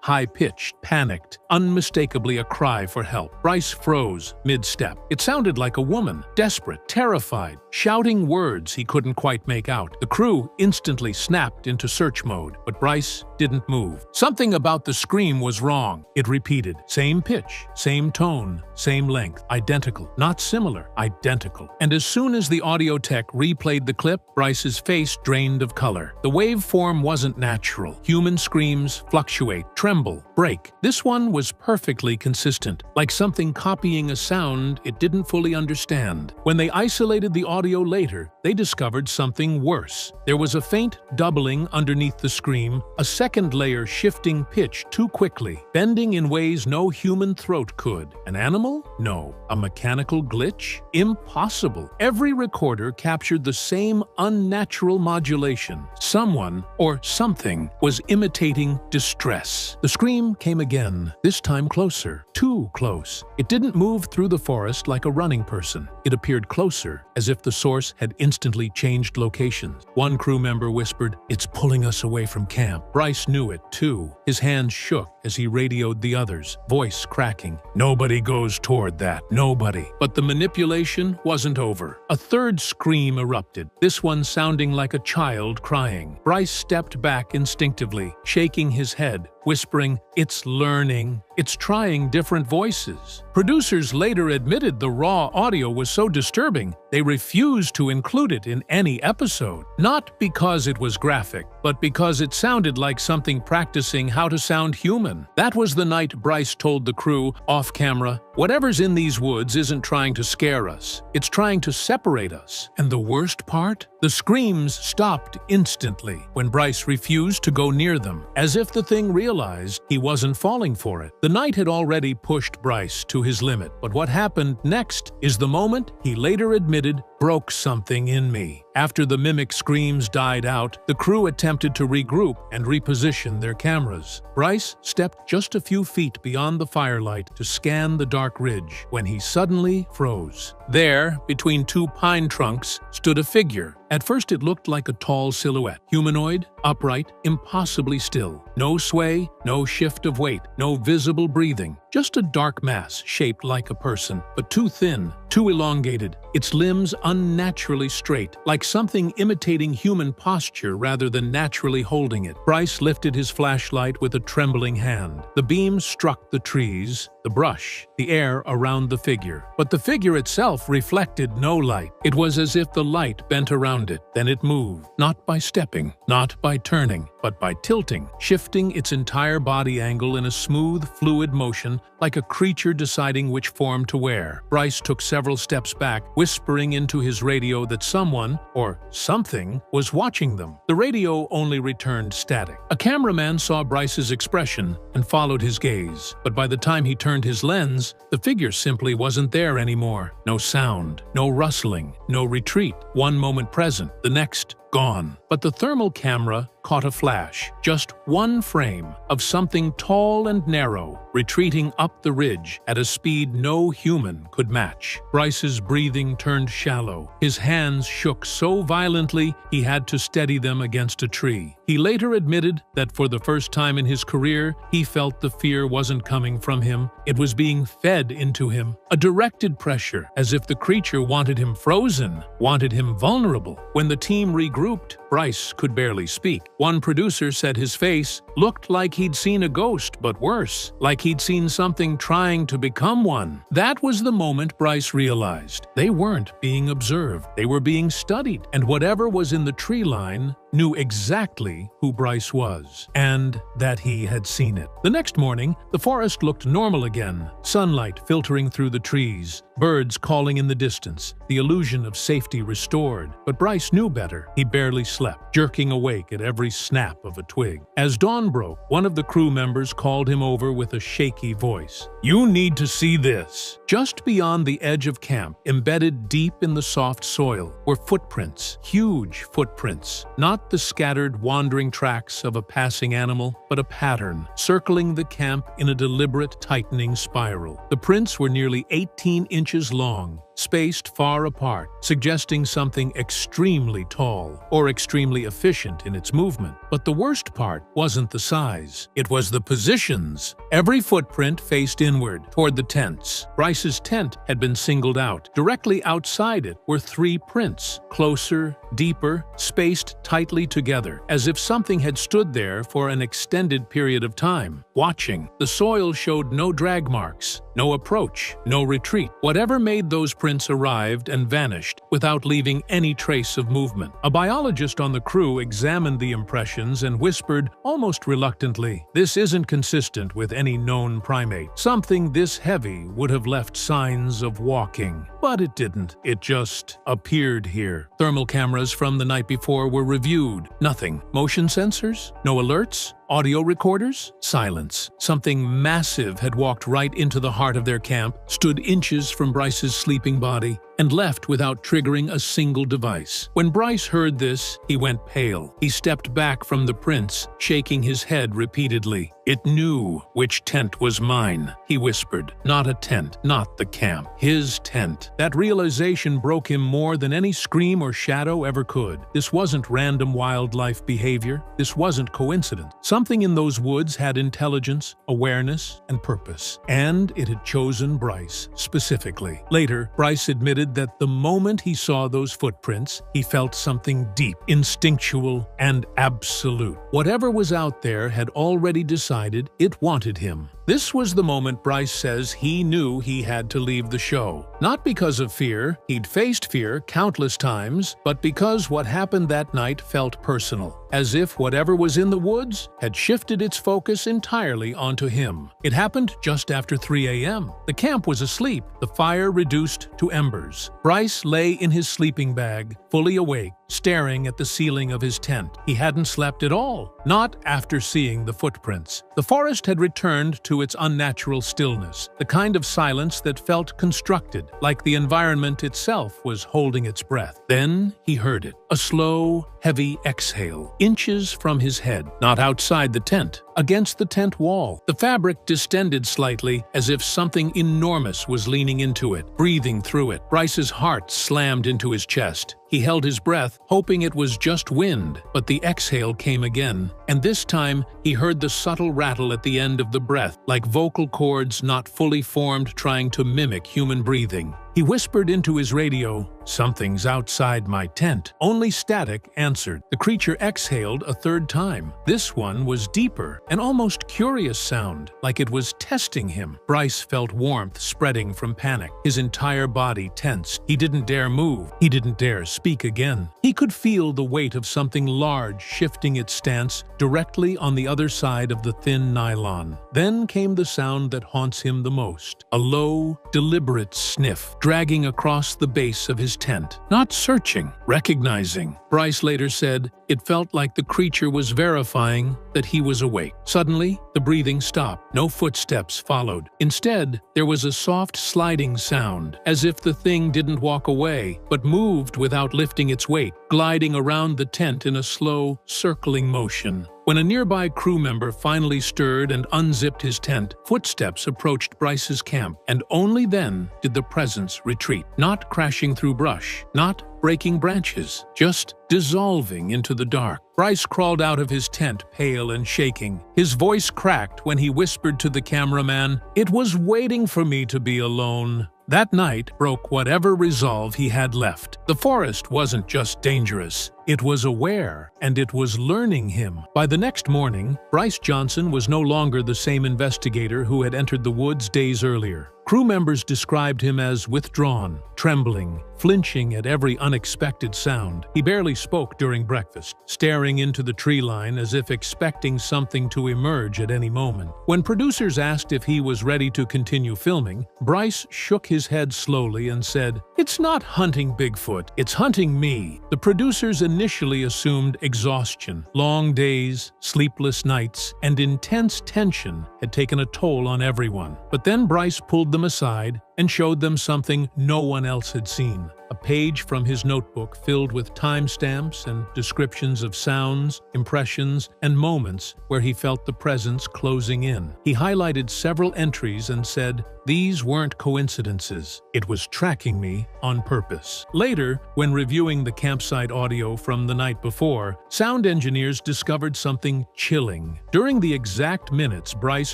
Speaker 1: high-pitched, panicked, unmistakably a cry for help. Bryce froze mid-step. It sounded like a woman, desperate, terrified, shouting words he couldn't quite make out. The crew instantly snapped into search mode, but Bryce didn't move. Something about the scream was wrong. It repeated. Same pitch, same tone, same length. Identical. Not similar. Identical. And as soon as the audio tech replayed the clip, Bryce's face drained of color. The waveform wasn't natural. Human screams fluctuate, tremble, break. This one was perfectly consistent, like something copying a sound it didn't fully understand. When they isolated the audio later, they discovered something worse. There was a faint doubling underneath the scream, a second layer shifting pitch too quickly, bending in ways no human throat could. An animal? No. A mechanical glitch? Impossible. Every recorder captured the same unnatural modulation. Someone, or something, was imitating distress. The scream came again, this time closer. Too close. It didn't move through the forest like a running person. It appeared closer, as if the source had instantly changed locations. One crew member whispered, "It's pulling us away from camp." Bryce knew it, too. His hands shook as he radioed the others, voice cracking. "Nobody goes toward that. Nobody." But the manipulation wasn't over. A third scream erupted, this one sounding like a child crying. Bryce stepped back instinctively, shaking his head, whispering, "It's learning. It's trying different voices." Producers later admitted the raw audio was so disturbing, they refused to include it in any episode. Not because it was graphic, but because it sounded like something practicing how to sound human. That was the night Bryce told the crew, off camera, "Whatever's in these woods isn't trying to scare us. It's trying to separate us." And the worst part? The screams stopped instantly when Bryce refused to go near them, as if the thing realized he wasn't falling for it. The night had already pushed Bryce to his limit, but what happened next is the moment he later admitted broke something in me. After the mimic screams died out, the crew attempted to regroup and reposition their cameras. Bryce stepped just a few feet beyond the firelight to scan the dark ridge when he suddenly froze. There, between two pine trunks, stood a figure. At first it looked like a tall silhouette, humanoid, upright, impossibly still. No sway, no shift of weight, no visible breathing. Just a dark mass shaped like a person, but too thin, too elongated, its limbs unnaturally straight, like something imitating human posture rather than naturally holding it. Bryce lifted his flashlight with a trembling hand. The beam struck the trees, the brush, the air around the figure. But the figure itself reflected no light. It was as if the light bent around it. Then it moved, not by stepping, not by turning, but by tilting, shifting its entire body angle in a smooth, fluid motion, like a creature deciding which form to wear. Bryce took several steps back, whispering into into his radio that someone, or something, was watching them. The radio only returned static. A cameraman saw Bryce's expression and followed his gaze, but by the time he turned his lens, the figure simply wasn't there anymore. No sound, no rustling, no retreat. One moment present, the next gone. But the thermal camera caught a flash, just one frame of something tall and narrow, retreating up the ridge at a speed no human could match. Bryce's breathing turned shallow. His hands shook so violently he had to steady them against a tree. He later admitted that for the first time in his career, he felt the fear wasn't coming from him. It was being fed into him. A directed pressure, as if the creature wanted him frozen, wanted him vulnerable. When the team regrouped, Bryce could barely speak. One producer said his face looked like he'd seen a ghost, but worse, like he'd seen something trying to become one. That was the moment Bryce realized they weren't being observed. They were being studied, and whatever was in the tree line knew exactly who Bryce was, and that he had seen it. The next morning, the forest looked normal again, sunlight filtering through the trees, birds calling in the distance, the illusion of safety restored. But Bryce knew better. He barely slept, jerking awake at every snap of a twig. As dawn broke, one of the crew members called him over with a shaky voice. "You need to see this." Just beyond the edge of camp, embedded deep in the soft soil, were footprints, huge footprints, not the scattered, wandering tracks of a passing animal, but a pattern, circling the camp in a deliberate, tightening spiral. The prints were nearly 18 inches long, spaced far apart, suggesting something extremely tall or extremely efficient in its movement. But the worst part wasn't the size, it was the positions. Every footprint faced inward, toward the tents. Bryce's tent had been singled out. Directly outside it were 3 prints, closer, deeper, spaced tightly together, as if something had stood there for an extended period of time, watching. The soil showed no drag marks, no approach, no retreat. Whatever made those prints arrived and vanished without leaving any trace of movement. A biologist on the crew examined the impressions and whispered, almost reluctantly, "This isn't consistent with any known primate. Something this heavy would have left signs of walking." But it didn't. It just appeared here. Thermal cameras from the night before were reviewed. Nothing. Motion sensors? No alerts? Audio recorders? Silence. Something massive had walked right into the heart of their camp, stood inches from Bryce's sleeping body, and left without triggering a single device. When Bryce heard this, he went pale. He stepped back from the prints, shaking his head repeatedly. "It knew which tent was mine," he whispered. Not a tent, not the camp. His tent. That realization broke him more than any scream or shadow ever could. This wasn't random wildlife behavior. This wasn't coincidence. Something in those woods had intelligence, awareness, and purpose. And it had chosen Bryce specifically. Later, Bryce admitted that the moment he saw those footprints, he felt something deep, instinctual, and absolute. Whatever was out there had already decided it wanted him. This was the moment Bryce says he knew he had to leave the show. Not because of fear, he'd faced fear countless times, but because what happened that night felt personal, as if whatever was in the woods had shifted its focus entirely onto him. It happened just after 3 a.m. The camp was asleep, the fire reduced to embers. Bryce lay in his sleeping bag, fully awake, staring at the ceiling of his tent. He hadn't slept at all, not after seeing the footprints. The forest had returned to its unnatural stillness, the kind of silence that felt constructed, like the environment itself was holding its breath. Then he heard it, a slow, heavy exhale, inches from his head, not outside the tent, against the tent wall. The fabric distended slightly, as if something enormous was leaning into it, breathing through it. Bryce's heart slammed into his chest. He held his breath, hoping it was just wind, but the exhale came again, and this time he heard the subtle rattle at the end of the breath, like vocal cords not fully formed trying to mimic human breathing. He whispered into his radio, "Something's outside my tent." Only static answered. The creature exhaled a third time. This one was deeper, an almost curious sound, like it was testing him. Bryce felt warmth spreading from panic. His entire body tensed. He didn't dare move. He didn't dare speak again. He could feel the weight of something large shifting its stance directly on the other side of the thin nylon. Then came the sound that haunts him the most, a low, deliberate sniff, dragging across the base of his tent. Not searching, recognizing. Bryce later said it felt like the creature was verifying that he was awake. Suddenly, the breathing stopped. No footsteps followed. Instead, there was a soft sliding sound, as if the thing didn't walk away, but moved without lifting its weight, gliding around the tent in a slow, circling motion. When a nearby crew member finally stirred and unzipped his tent, footsteps approached Bryce's camp, and only then did the presence retreat, not crashing through brush, not breaking branches, just dissolving into the dark. Bryce crawled out of his tent, pale and shaking. His voice cracked when he whispered to the cameraman, "It was waiting for me to be alone." That night broke whatever resolve he had left. The forest wasn't just dangerous. It was aware, and it was learning him. By the next morning, Bryce Johnson was no longer the same investigator who had entered the woods days earlier. Crew members described him as withdrawn, trembling, flinching at every unexpected sound. He barely spoke during breakfast, staring into the tree line as if expecting something to emerge at any moment. When producers asked if he was ready to continue filming, Bryce shook his head slowly and said, "It's not hunting Bigfoot, it's hunting me." The producers initially assumed exhaustion. Long days, sleepless nights, and intense tension had taken a toll on everyone. But then Bryce pulled them aside and showed them something no one else had seen. A page from his notebook filled with timestamps and descriptions of sounds, impressions, and moments where he felt the presence closing in. He highlighted several entries and said, "These weren't coincidences. It was tracking me on purpose." Later, when reviewing the campsite audio from the night before, sound engineers discovered something chilling. During the exact minutes Bryce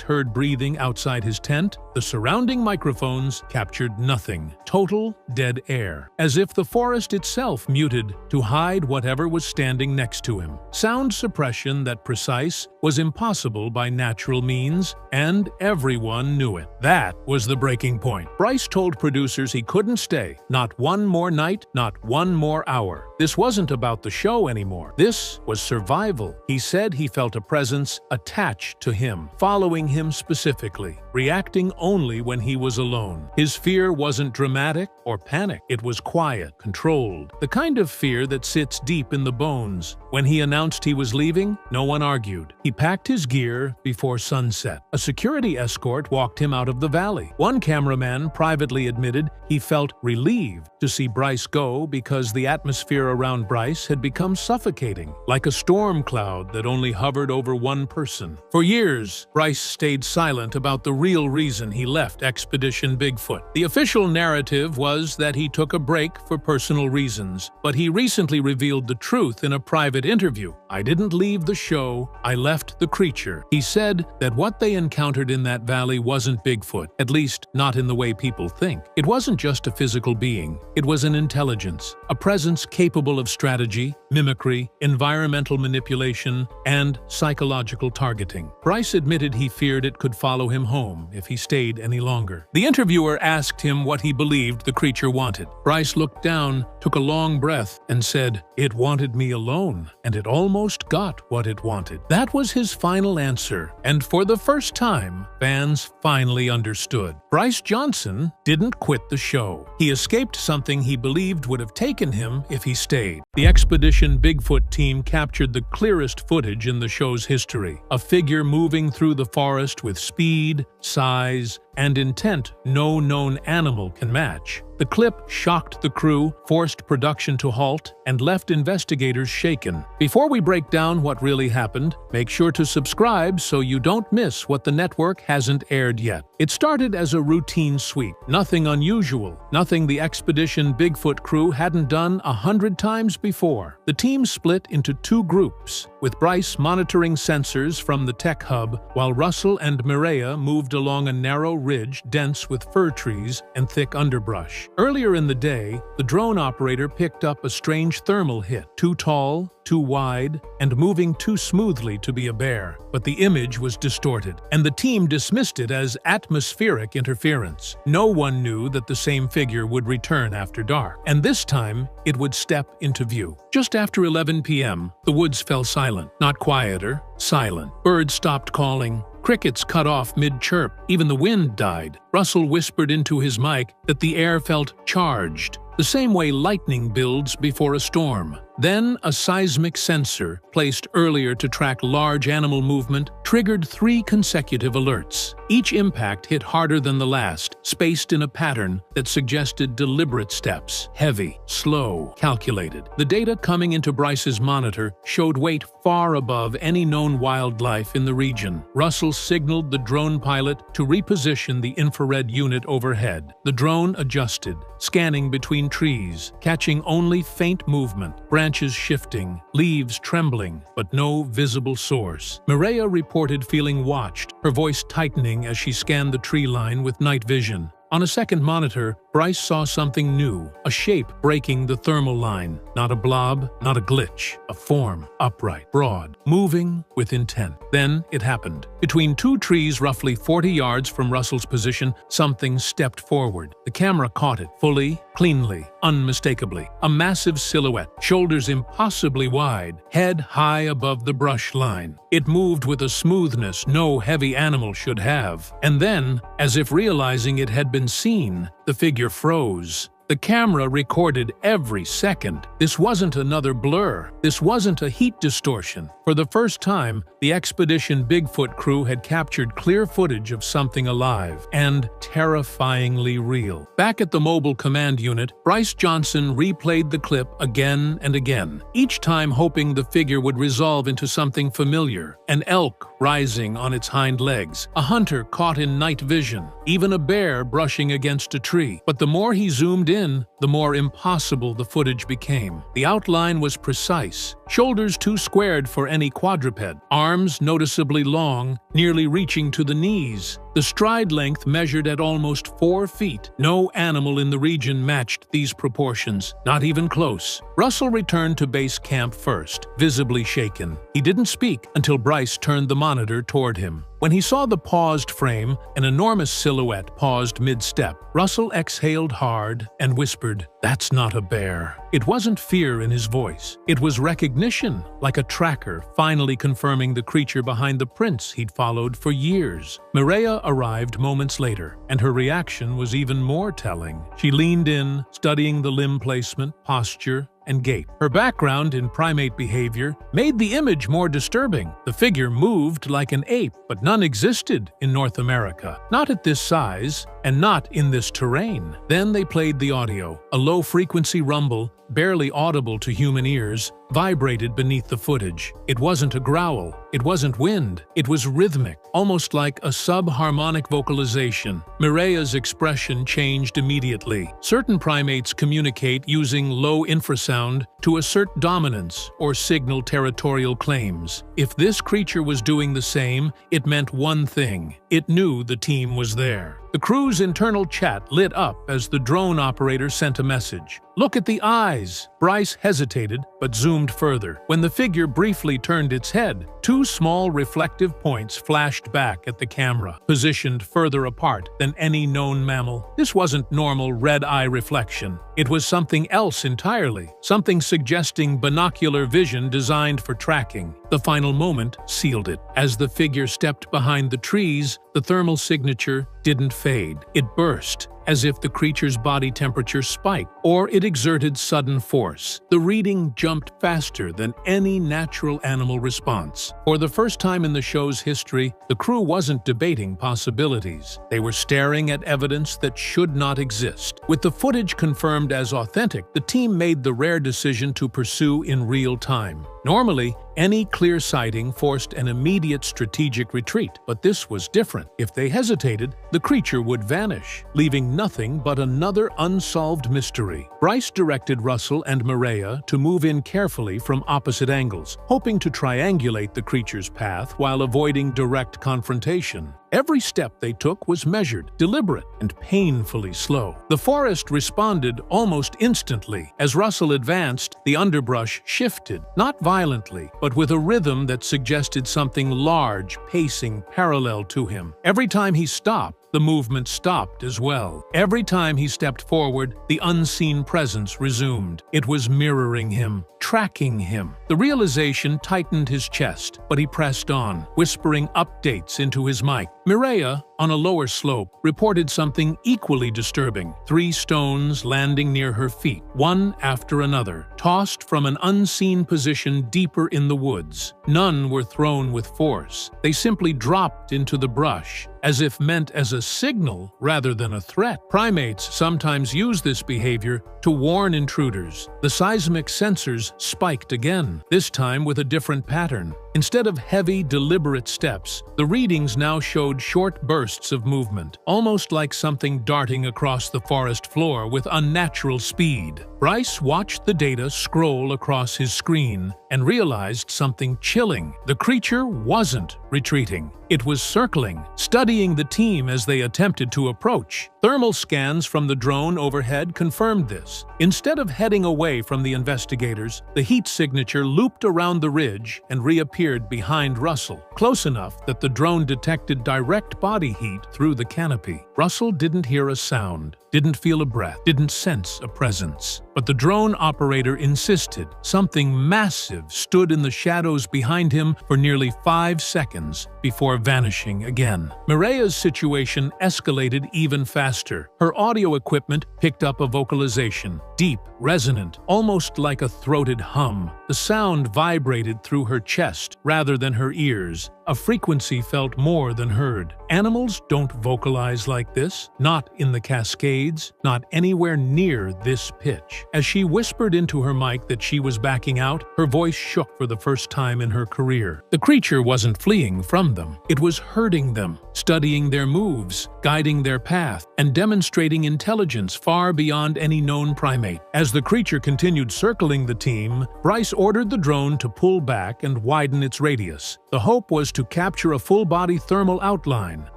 Speaker 1: heard breathing outside his tent, the surrounding microphones captured nothing. Total dead air. As if the forest itself muted to hide whatever was standing next to him. Sound suppression that precise was impossible by natural means, and everyone knew it. That was the breaking point. Bryce told producers he couldn't stay. Not one more night, not one more hour. This wasn't about the show anymore. This was survival. He said he felt a presence attached to him, following him specifically, reacting only when he was alone. His fear wasn't dramatic or panic. It was quiet, controlled, the kind of fear that sits deep in the bones. When he announced he was leaving, no one argued. He packed his gear before sunset. A security escort walked him out of the valley. One cameraman privately admitted he felt relieved to see Bryce go because the atmosphere around Bryce had become suffocating, like a storm cloud that only hovered over one person. For years, Bryce stayed silent about the real reason he left Expedition Bigfoot. The official narrative was that he took a break for personal reasons, but he recently revealed the truth in a private interview. "I didn't leave the show, I left the creature." He said that what they encountered in that valley wasn't Bigfoot, at least not in the way people think. It wasn't just a physical being, it was an intelligence, a presence capable of strategy, mimicry, environmental manipulation, and psychological targeting. Bryce admitted he feared it could follow him home if he stayed any longer. The interviewer asked him what he believed the creature wanted. Bryce looked down, took a long breath, and said, "It wanted me alone, and it almost got what it wanted." That was his final answer, and for the first time, fans finally understood. Bryce Johnson didn't quit the show. He escaped something he believed would have taken him if he stayed. The Expedition Bigfoot team captured the clearest footage in the show's history, a figure moving through the forest with speed, size, and intent no known animal can match. The clip shocked the crew, forced production to halt, and left investigators shaken. Before we break down what really happened, make sure to subscribe so you don't miss what the network hasn't aired yet. It started as a routine sweep, nothing unusual, nothing the Expedition Bigfoot crew hadn't done 100 times before. The team split into two groups, with Bryce monitoring sensors from the tech hub, while Russell and Mireya moved along a narrow ridge dense with fir trees and thick underbrush. Earlier in the day, the drone operator picked up a strange thermal hit, too tall, too wide, and moving too smoothly to be a bear. But the image was distorted, and the team dismissed it as atmospheric interference. No one knew that the same figure would return after dark, and this time it would step into view. Just after 11 p.m., the woods fell silent. Not quieter, silent. Birds stopped calling, Crickets cut off mid-chirp. Even the wind died. Russell whispered into his mic that the air felt charged, the same way lightning builds before a storm. Then, a seismic sensor, placed earlier to track large animal movement, triggered 3 consecutive alerts. Each impact hit harder than the last, spaced in a pattern that suggested deliberate steps. Heavy, slow, calculated. The data coming into Bryce's monitor showed weight far above any known wildlife in the region. Russell signaled the drone pilot to reposition the infrared unit overhead. The drone adjusted, scanning between trees, catching only faint movement. Branches shifting, leaves trembling, but no visible source. Mireya reported feeling watched, her voice tightening as she scanned the tree line with night vision. On a second monitor, Bryce saw something new, a shape breaking the thermal line. Not a blob, not a glitch, a form, upright, broad, moving with intent. Then it happened. Between 2 trees roughly 40 yards from Russell's position, something stepped forward. The camera caught it, fully, cleanly, unmistakably. A massive silhouette, shoulders impossibly wide, head high above the brush line. It moved with a smoothness no heavy animal should have. And then, as if realizing it had been seen, the figure froze. The camera recorded every second. This wasn't another blur. This wasn't a heat distortion. For the first time, the Expedition Bigfoot crew had captured clear footage of something alive and terrifyingly real. Back at the mobile command unit, Bryce Johnson replayed the clip again and again, each time hoping the figure would resolve into something familiar. An elk rising on its hind legs, a hunter caught in night vision, even a bear brushing against a tree. But the more he zoomed in, the more impossible the footage became. The outline was precise, shoulders too squared for any quadruped, arms noticeably long, nearly reaching to the knees. The stride length measured at almost 4 feet. No animal in the region matched these proportions, not even close. Russell returned to base camp first, visibly shaken. He didn't speak until Bryce turned the monitor toward him. When he saw the paused frame, an enormous silhouette paused mid-step. Russell exhaled hard and whispered, "That's not a bear." It wasn't fear in his voice. It was recognition, like a tracker finally confirming the creature behind the prints he'd followed for years. Mireya arrived moments later, and her reaction was even more telling. She leaned in, studying the limb placement, posture, and gait. Her background in primate behavior made the image more disturbing. The figure moved like an ape, but none existed in North America. Not at this size, and not in this terrain. Then they played the audio. A low-frequency rumble, barely audible to human ears, vibrated beneath the footage. It wasn't a growl. It wasn't wind. It was rhythmic, almost like a sub-harmonic vocalization. Mireya's expression changed immediately. Certain primates communicate using low infrasound to assert dominance or signal territorial claims. If this creature was doing the same, it meant one thing. It knew the team was there. The crew's internal chat lit up as the drone operator sent a message. "Look at the eyes." Bryce hesitated, but zoomed further. When the figure briefly turned its head, 2 small reflective points flashed back at the camera, positioned further apart than any known mammal. This wasn't normal red-eye reflection. It was something else entirely, something suggesting binocular vision designed for tracking. The final moment sealed it. As the figure stepped behind the trees, the thermal signature didn't fade. It burst, as if the creature's body temperature spiked, or it exerted sudden force. The reading jumped faster than any natural animal response. For the first time in the show's history, the crew wasn't debating possibilities. They were staring at evidence that should not exist. With the footage confirmed as authentic, the team made the rare decision to pursue in real time. Normally, any clear sighting forced an immediate strategic retreat, but this was different. If they hesitated, the creature would vanish, leaving nothing but another unsolved mystery. Bryce directed Russell and Mireya to move in carefully from opposite angles, hoping to triangulate the creature's path while avoiding direct confrontation. Every step they took was measured, deliberate, and painfully slow. The forest responded almost instantly. As Russell advanced, the underbrush shifted, not violently, but with a rhythm that suggested something large pacing parallel to him. Every time he stopped, the movement stopped as well. Every time he stepped forward, the unseen presence resumed. It was mirroring him, tracking him. The realization tightened his chest, but he pressed on, whispering updates into his mic. Mireya, on a lower slope, reported something equally disturbing. 3 stones landing near her feet, one after another, tossed from an unseen position deeper in the woods. None were thrown with force. They simply dropped into the brush, as if meant as a signal rather than a threat. Primates sometimes use this behavior to warn intruders. The seismic sensors spiked again, this time with a different pattern. Instead of heavy, deliberate steps, the readings now showed short bursts of movement, almost like something darting across the forest floor with unnatural speed. Bryce watched the data scroll across his screen and realized something chilling. The creature wasn't retreating. It was circling, studying the team as they attempted to approach. Thermal scans from the drone overhead confirmed this. Instead of heading away from the investigators, the heat signature looped around the ridge and reappeared behind Russell, close enough that the drone detected direct body heat through the canopy. Russell didn't hear a sound, didn't feel a breath, didn't sense a presence. But the drone operator insisted. Something massive stood in the shadows behind him for nearly 5 seconds before vanishing again. Mireya's situation escalated even faster. Her audio equipment picked up a vocalization, deep, resonant, almost like a throated hum. The sound vibrated through her chest rather than her ears. A frequency felt more than heard. Animals don't vocalize like this, not in the Cascades, not anywhere near this pitch. As she whispered into her mic that she was backing out, her voice shook for the first time in her career. The creature wasn't fleeing from them. It was herding them, studying their moves, guiding their path, and demonstrating intelligence far beyond any known primate. As the creature continued circling the team, Bryce ordered the drone to pull back and widen its radius. The hope was to capture a full-body thermal outline,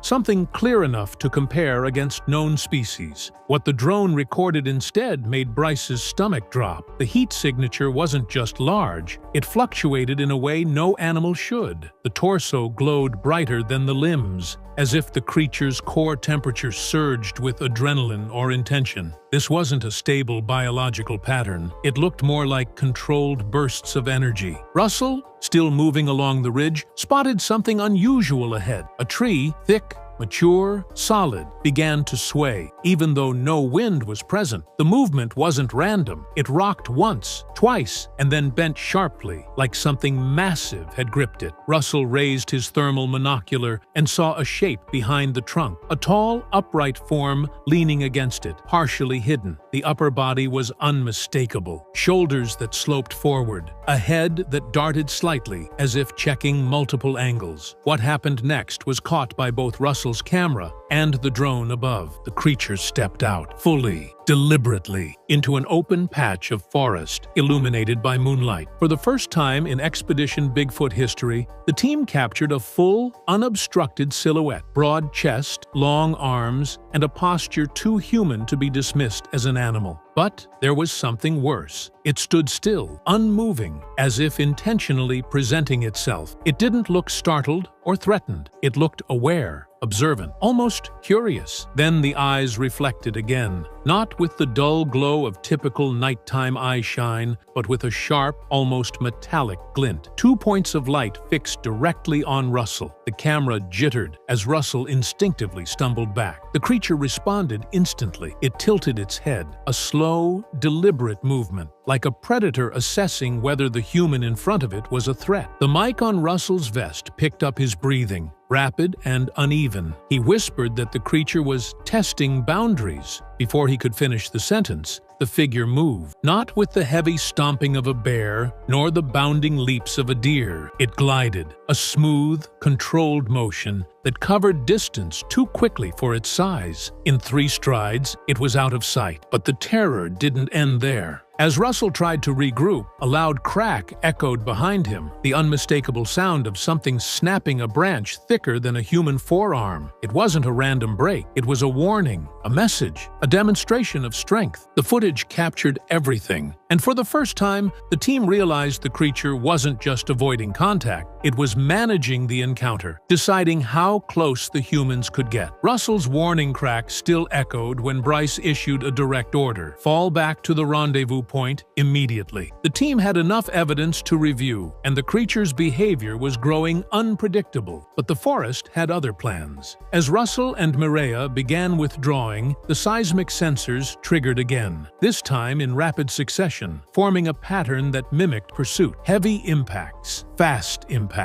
Speaker 1: something clear enough to compare against known species. What the drone recorded instead made Bryce's stomach drop. The heat signature wasn't just large, it fluctuated in a way no animal should. The torso glowed brighter than the limbs, as if the creature's core temperature surged with adrenaline or intention. This wasn't a stable biological pattern. It looked more like controlled bursts of energy. Russell, still moving along the ridge, spotted something unusual ahead. A tree, thick, mature, solid, began to sway. Even though no wind was present, the movement wasn't random. It rocked once, twice, and then bent sharply, like something massive had gripped it. Russell raised his thermal monocular and saw a shape behind the trunk, a tall, upright form leaning against it, partially hidden. The upper body was unmistakable, shoulders that sloped forward, a head that darted slightly, as if checking multiple angles. What happened next was caught by both Russell's camera and the drone above. The creature stepped out, fully, deliberately, into an open patch of forest, illuminated by moonlight. For the first time in Expedition Bigfoot history, the team captured a full, unobstructed silhouette, broad chest, long arms, and a posture too human to be dismissed as an animal. But there was something worse. It stood still, unmoving, as if intentionally presenting itself. It didn't look startled or threatened. It looked aware, observant, almost curious. Then the eyes reflected again, not with the dull glow of typical nighttime eye shine, but with a sharp, almost metallic glint. 2 points of light fixed directly on Russell. The camera jittered as Russell instinctively stumbled back. The creature responded instantly. It tilted its head, a slow, deliberate movement, like a predator assessing whether the human in front of it was a threat. The mic on Russell's vest picked up his breathing, rapid and uneven. He whispered that the creature was testing boundaries. Before he could finish the sentence, the figure moved, not with the heavy stomping of a bear, nor the bounding leaps of a deer. It glided, a smooth, controlled motion that covered distance too quickly for its size. In 3 strides, it was out of sight, but the terror didn't end there. As Russell tried to regroup, a loud crack echoed behind him, the unmistakable sound of something snapping a branch thicker than a human forearm. It wasn't a random break, it was a warning, a message, a demonstration of strength. The footage captured everything, and for the first time, the team realized the creature wasn't just avoiding contact, It was managing the encounter, deciding how close the humans could get. Russell's warning crack still echoed when Bryce issued a direct order: fall back to the rendezvous point immediately. The team had enough evidence to review, and the creature's behavior was growing unpredictable. But the forest had other plans. As Russell and Mireia began withdrawing, the seismic sensors triggered again, this time in rapid succession, forming a pattern that mimicked pursuit. Heavy impacts, fast impacts.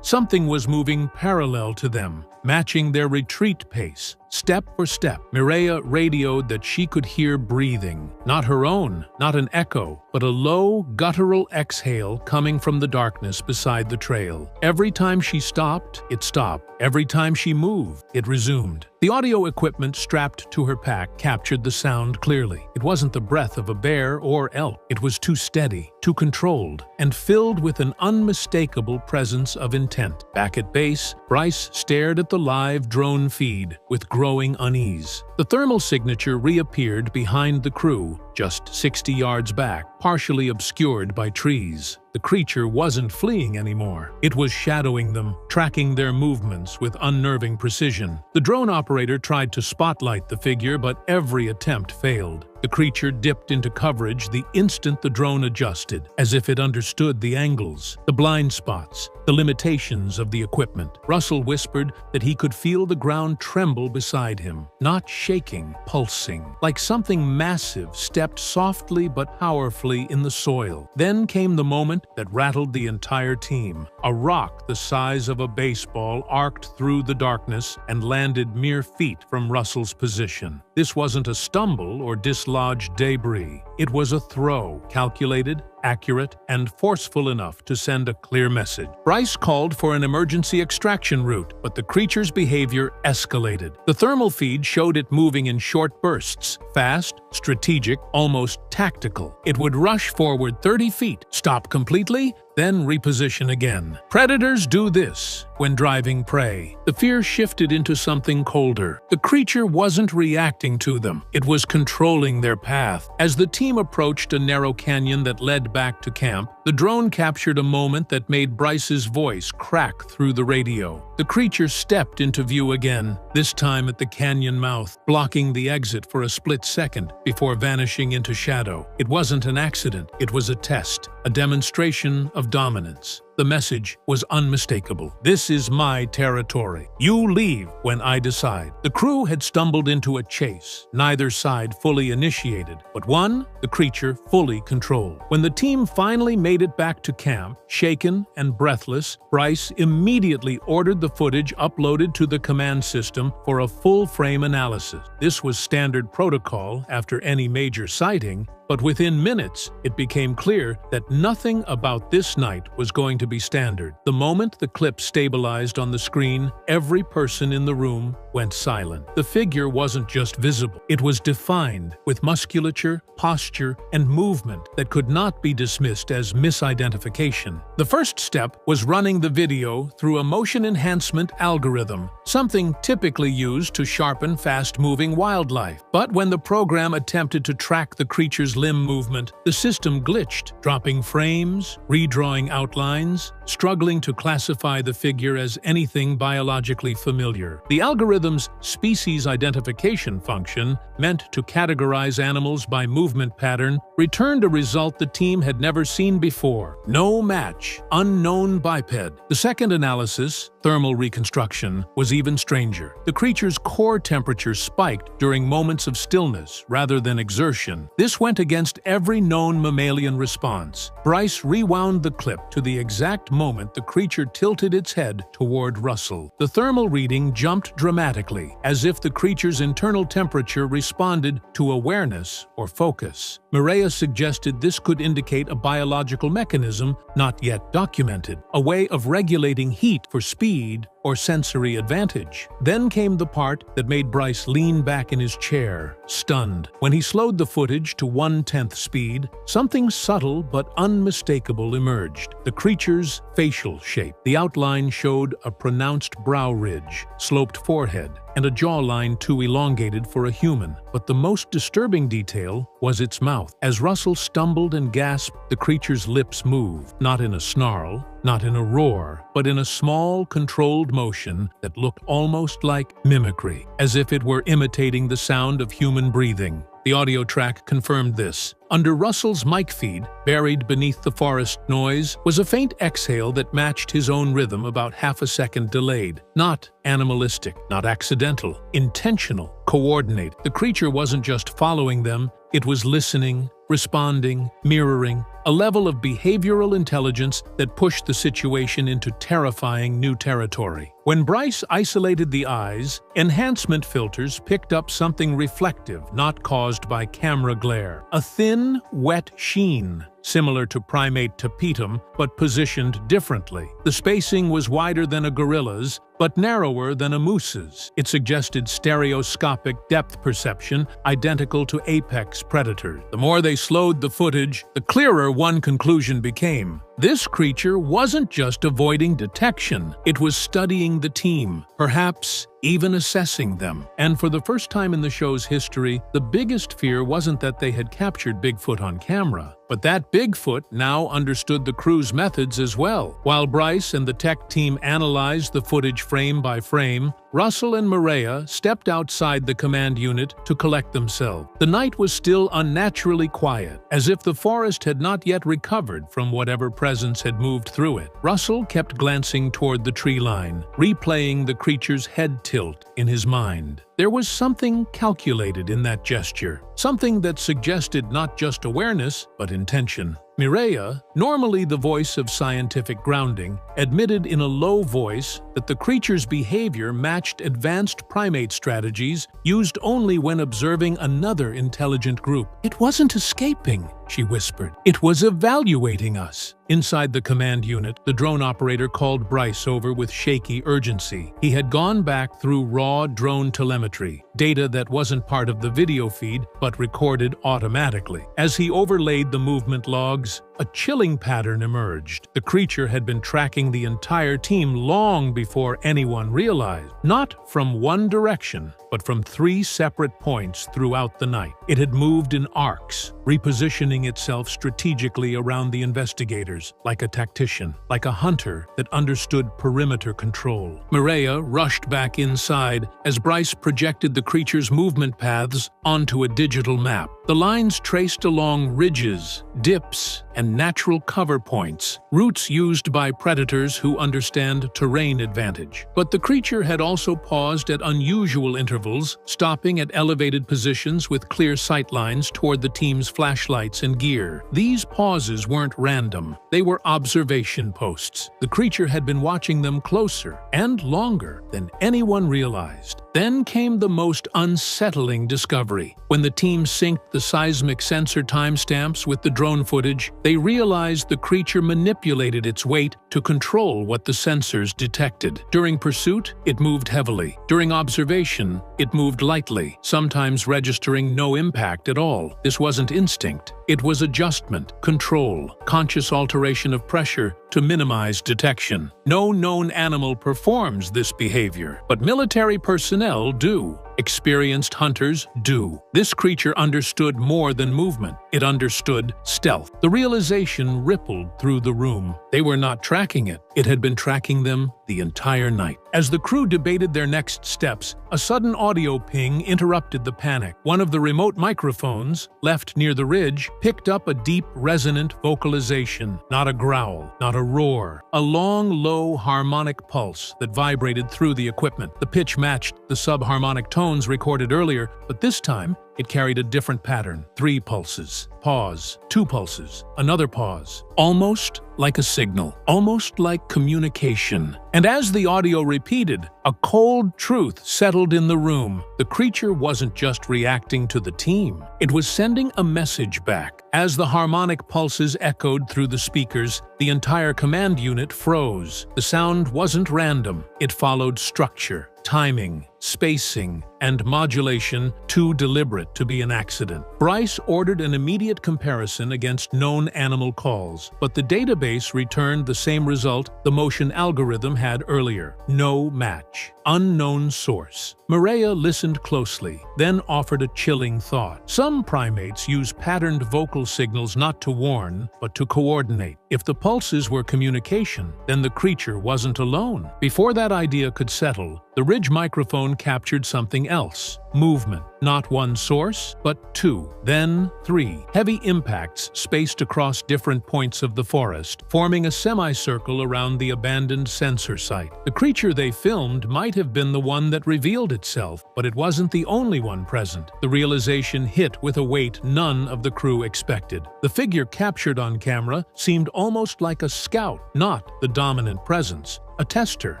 Speaker 1: Something was moving parallel to them, matching their retreat pace. Step for step, Mireia radioed that she could hear breathing. Not her own, not an echo, but a low, guttural exhale coming from the darkness beside the trail. Every time she stopped, it stopped. Every time she moved, it resumed. The audio equipment strapped to her pack captured the sound clearly. It wasn't the breath of a bear or elk. It was too steady, too controlled, and filled with an unmistakable presence of intent. Back at base, Bryce stared at the live drone feed with growing unease. The thermal signature reappeared behind the crew, just 60 yards back, partially obscured by trees. The creature wasn't fleeing anymore. It was shadowing them, tracking their movements with unnerving precision. The drone operator tried to spotlight the figure, but every attempt failed. The creature dipped into coverage the instant the drone adjusted, as if it understood the angles, the blind spots, the limitations of the equipment. Russell whispered that he could feel the ground tremble beside him, not shaking, pulsing, like something massive stepped softly but powerfully in the soil. Then came the moment that rattled the entire team. A rock the size of a baseball arced through the darkness and landed mere feet from Russell's position. This wasn't a stumble or dislodged debris. It was a throw, calculated, accurate, and forceful enough to send a clear message. Bryce called for an emergency extraction route, but the creature's behavior escalated. The thermal feed showed it moving in short bursts, fast, strategic, almost tactical. It would rush forward 30 feet, stop completely, then reposition again. Predators do this when driving prey. The fear shifted into something colder. The creature wasn't reacting to them. It was controlling their path. As the team approached a narrow canyon that led back to camp, the drone captured a moment that made Bryce's voice crack through the radio. The creature stepped into view again, this time at the canyon mouth, blocking the exit for a split second before vanishing into shadow. It wasn't an accident. It was a test, a demonstration of dominance. The message was unmistakable. This is my territory. You leave when I decide. The crew had stumbled into a chase, neither side fully initiated, but one, the creature, fully controlled. When the team finally made it back to camp, shaken and breathless, Bryce immediately ordered the footage uploaded to the command system for a full-frame analysis. This was standard protocol after any major sighting, but within minutes, it became clear that nothing about this night was going to be standard. The moment the clip stabilized on the screen, every person in the room went silent. The figure wasn't just visible. It was defined with musculature, posture, and movement that could not be dismissed as misidentification. The first step was running the video through a motion enhancement algorithm, something typically used to sharpen fast-moving wildlife. But when the program attempted to track the creature's limb movement, the system glitched, dropping frames, redrawing outlines, struggling to classify the figure as anything biologically familiar. The algorithm's species identification function, meant to categorize animals by movement pattern, returned a result the team had never seen before. No match, unknown biped. The second analysis, thermal reconstruction, was even stranger. The creature's core temperature spiked during moments of stillness rather than exertion. This went against every known mammalian response. Bryce rewound the clip to the exact moment the creature tilted its head toward Russell. The thermal reading jumped dramatically, as if the creature's internal temperature responded to awareness or focus. Mireia suggested this could indicate a biological mechanism not yet documented, a way of regulating heat for speed or sensory advantage. Then came the part that made Bryce lean back in his chair, stunned. When he slowed the footage to 1/10 speed, something subtle but unmistakable emerged: the creature's facial shape. The outline showed a pronounced brow ridge, sloped forehead, and a jawline too elongated for a human. But the most disturbing detail was its mouth. As Russell stumbled and gasped, the creature's lips moved, not in a snarl, not in a roar, but in a small, controlled motion that looked almost like mimicry, as if it were imitating the sound of human breathing. The audio track confirmed this. Under Russell's mic feed, buried beneath the forest noise, was a faint exhale that matched his own rhythm, about half a second delayed. Not animalistic, not accidental, intentional, coordinated. The creature wasn't just following them, it was listening, responding, mirroring, a level of behavioral intelligence that pushed the situation into terrifying new territory. When Bryce isolated the eyes, enhancement filters picked up something reflective, not caused by camera glare. A thin, wet sheen, similar to primate tapetum, but positioned differently. The spacing was wider than a gorilla's, but narrower than a moose's. It suggested stereoscopic depth perception, identical to apex predators. The more they slowed the footage, the clearer one conclusion became. This creature wasn't just avoiding detection, it was studying the team, perhaps even assessing them. And for the first time in the show's history, the biggest fear wasn't that they had captured Bigfoot on camera, but that Bigfoot now understood the crew's methods as well. While Bryce and the tech team analyzed the footage frame by frame, Russell and Maria stepped outside the command unit to collect themselves. The night was still unnaturally quiet, as if the forest had not yet recovered from whatever presence had moved through it. Russell kept glancing toward the tree line, replaying the creature's head tilt in his mind. There was something calculated in that gesture, something that suggested not just awareness, but intention. Mireya, normally the voice of scientific grounding, admitted in a low voice that the creature's behavior matched advanced primate strategies used only when observing another intelligent group. "It wasn't escaping," she whispered. "It was evaluating us." Inside the command unit, the drone operator called Bryce over with shaky urgency. He had gone back through raw drone telemetry, data that wasn't part of the video feed but recorded automatically. As he overlaid the movement logs, a chilling pattern emerged. The creature had been tracking the entire team long before anyone realized. Not from one direction, but from 3 separate points throughout the night. It had moved in arcs, repositioning itself strategically around the investigators, like a tactician, like a hunter that understood perimeter control. Mireya rushed back inside as Bryce projected the creature's movement paths onto a digital map. The lines traced along ridges, dips, and natural cover points, routes used by predators who understand terrain advantage. But the creature had also paused at unusual intervals, stopping at elevated positions with clear sightlines toward the team's flashlights and gear. These pauses weren't random, they were observation posts. The creature had been watching them closer and longer than anyone realized. Then came the most unsettling discovery. When the team synced the seismic sensor timestamps with the drone footage, they realized the creature manipulated its weight to control what the sensors detected. During pursuit, it moved heavily. During observation, it moved lightly, sometimes registering no impact at all. This wasn't instinct. It was adjustment, control, conscious alteration of pressure to minimize detection. No known animal performs this behavior, but military personnel do. Experienced hunters do. This creature understood more than movement. It understood stealth. The realization rippled through the room. They were not tracking it. It had been tracking them the entire night. As the crew debated their next steps, a sudden audio ping interrupted the panic. One of the remote microphones, left near the ridge, picked up a deep, resonant vocalization. Not a growl, not a roar. A long, low harmonic pulse that vibrated through the equipment. The pitch matched the subharmonic tones recorded earlier, but this time, it carried a different pattern. 3 pulses. Pause. 2 pulses. Another pause. Almost like a signal. Almost like communication. And as the audio repeated, a cold truth settled in the room. The creature wasn't just reacting to the team. It was sending a message back. As the harmonic pulses echoed through the speakers, the entire command unit froze. The sound wasn't random. It followed structure, timing, spacing, and modulation too deliberate to be an accident. Bryce ordered an immediate comparison against known animal calls, but the database returned the same result the motion algorithm had earlier. No match. Unknown source. Mireya listened closely, then offered a chilling thought. Some primates use patterned vocal signals not to warn, but to coordinate. If the pulses were communication, then the creature wasn't alone. Before that idea could settle, the ridge microphone captured something else. Movement. Not one source, but two, then three. Heavy impacts spaced across different points of the forest, forming a semicircle around the abandoned sensor site. The creature they filmed might have been the one that revealed itself, but it wasn't the only one present. The realization hit with a weight none of the crew expected. The figure captured on camera seemed almost like a scout, not the dominant presence. A tester,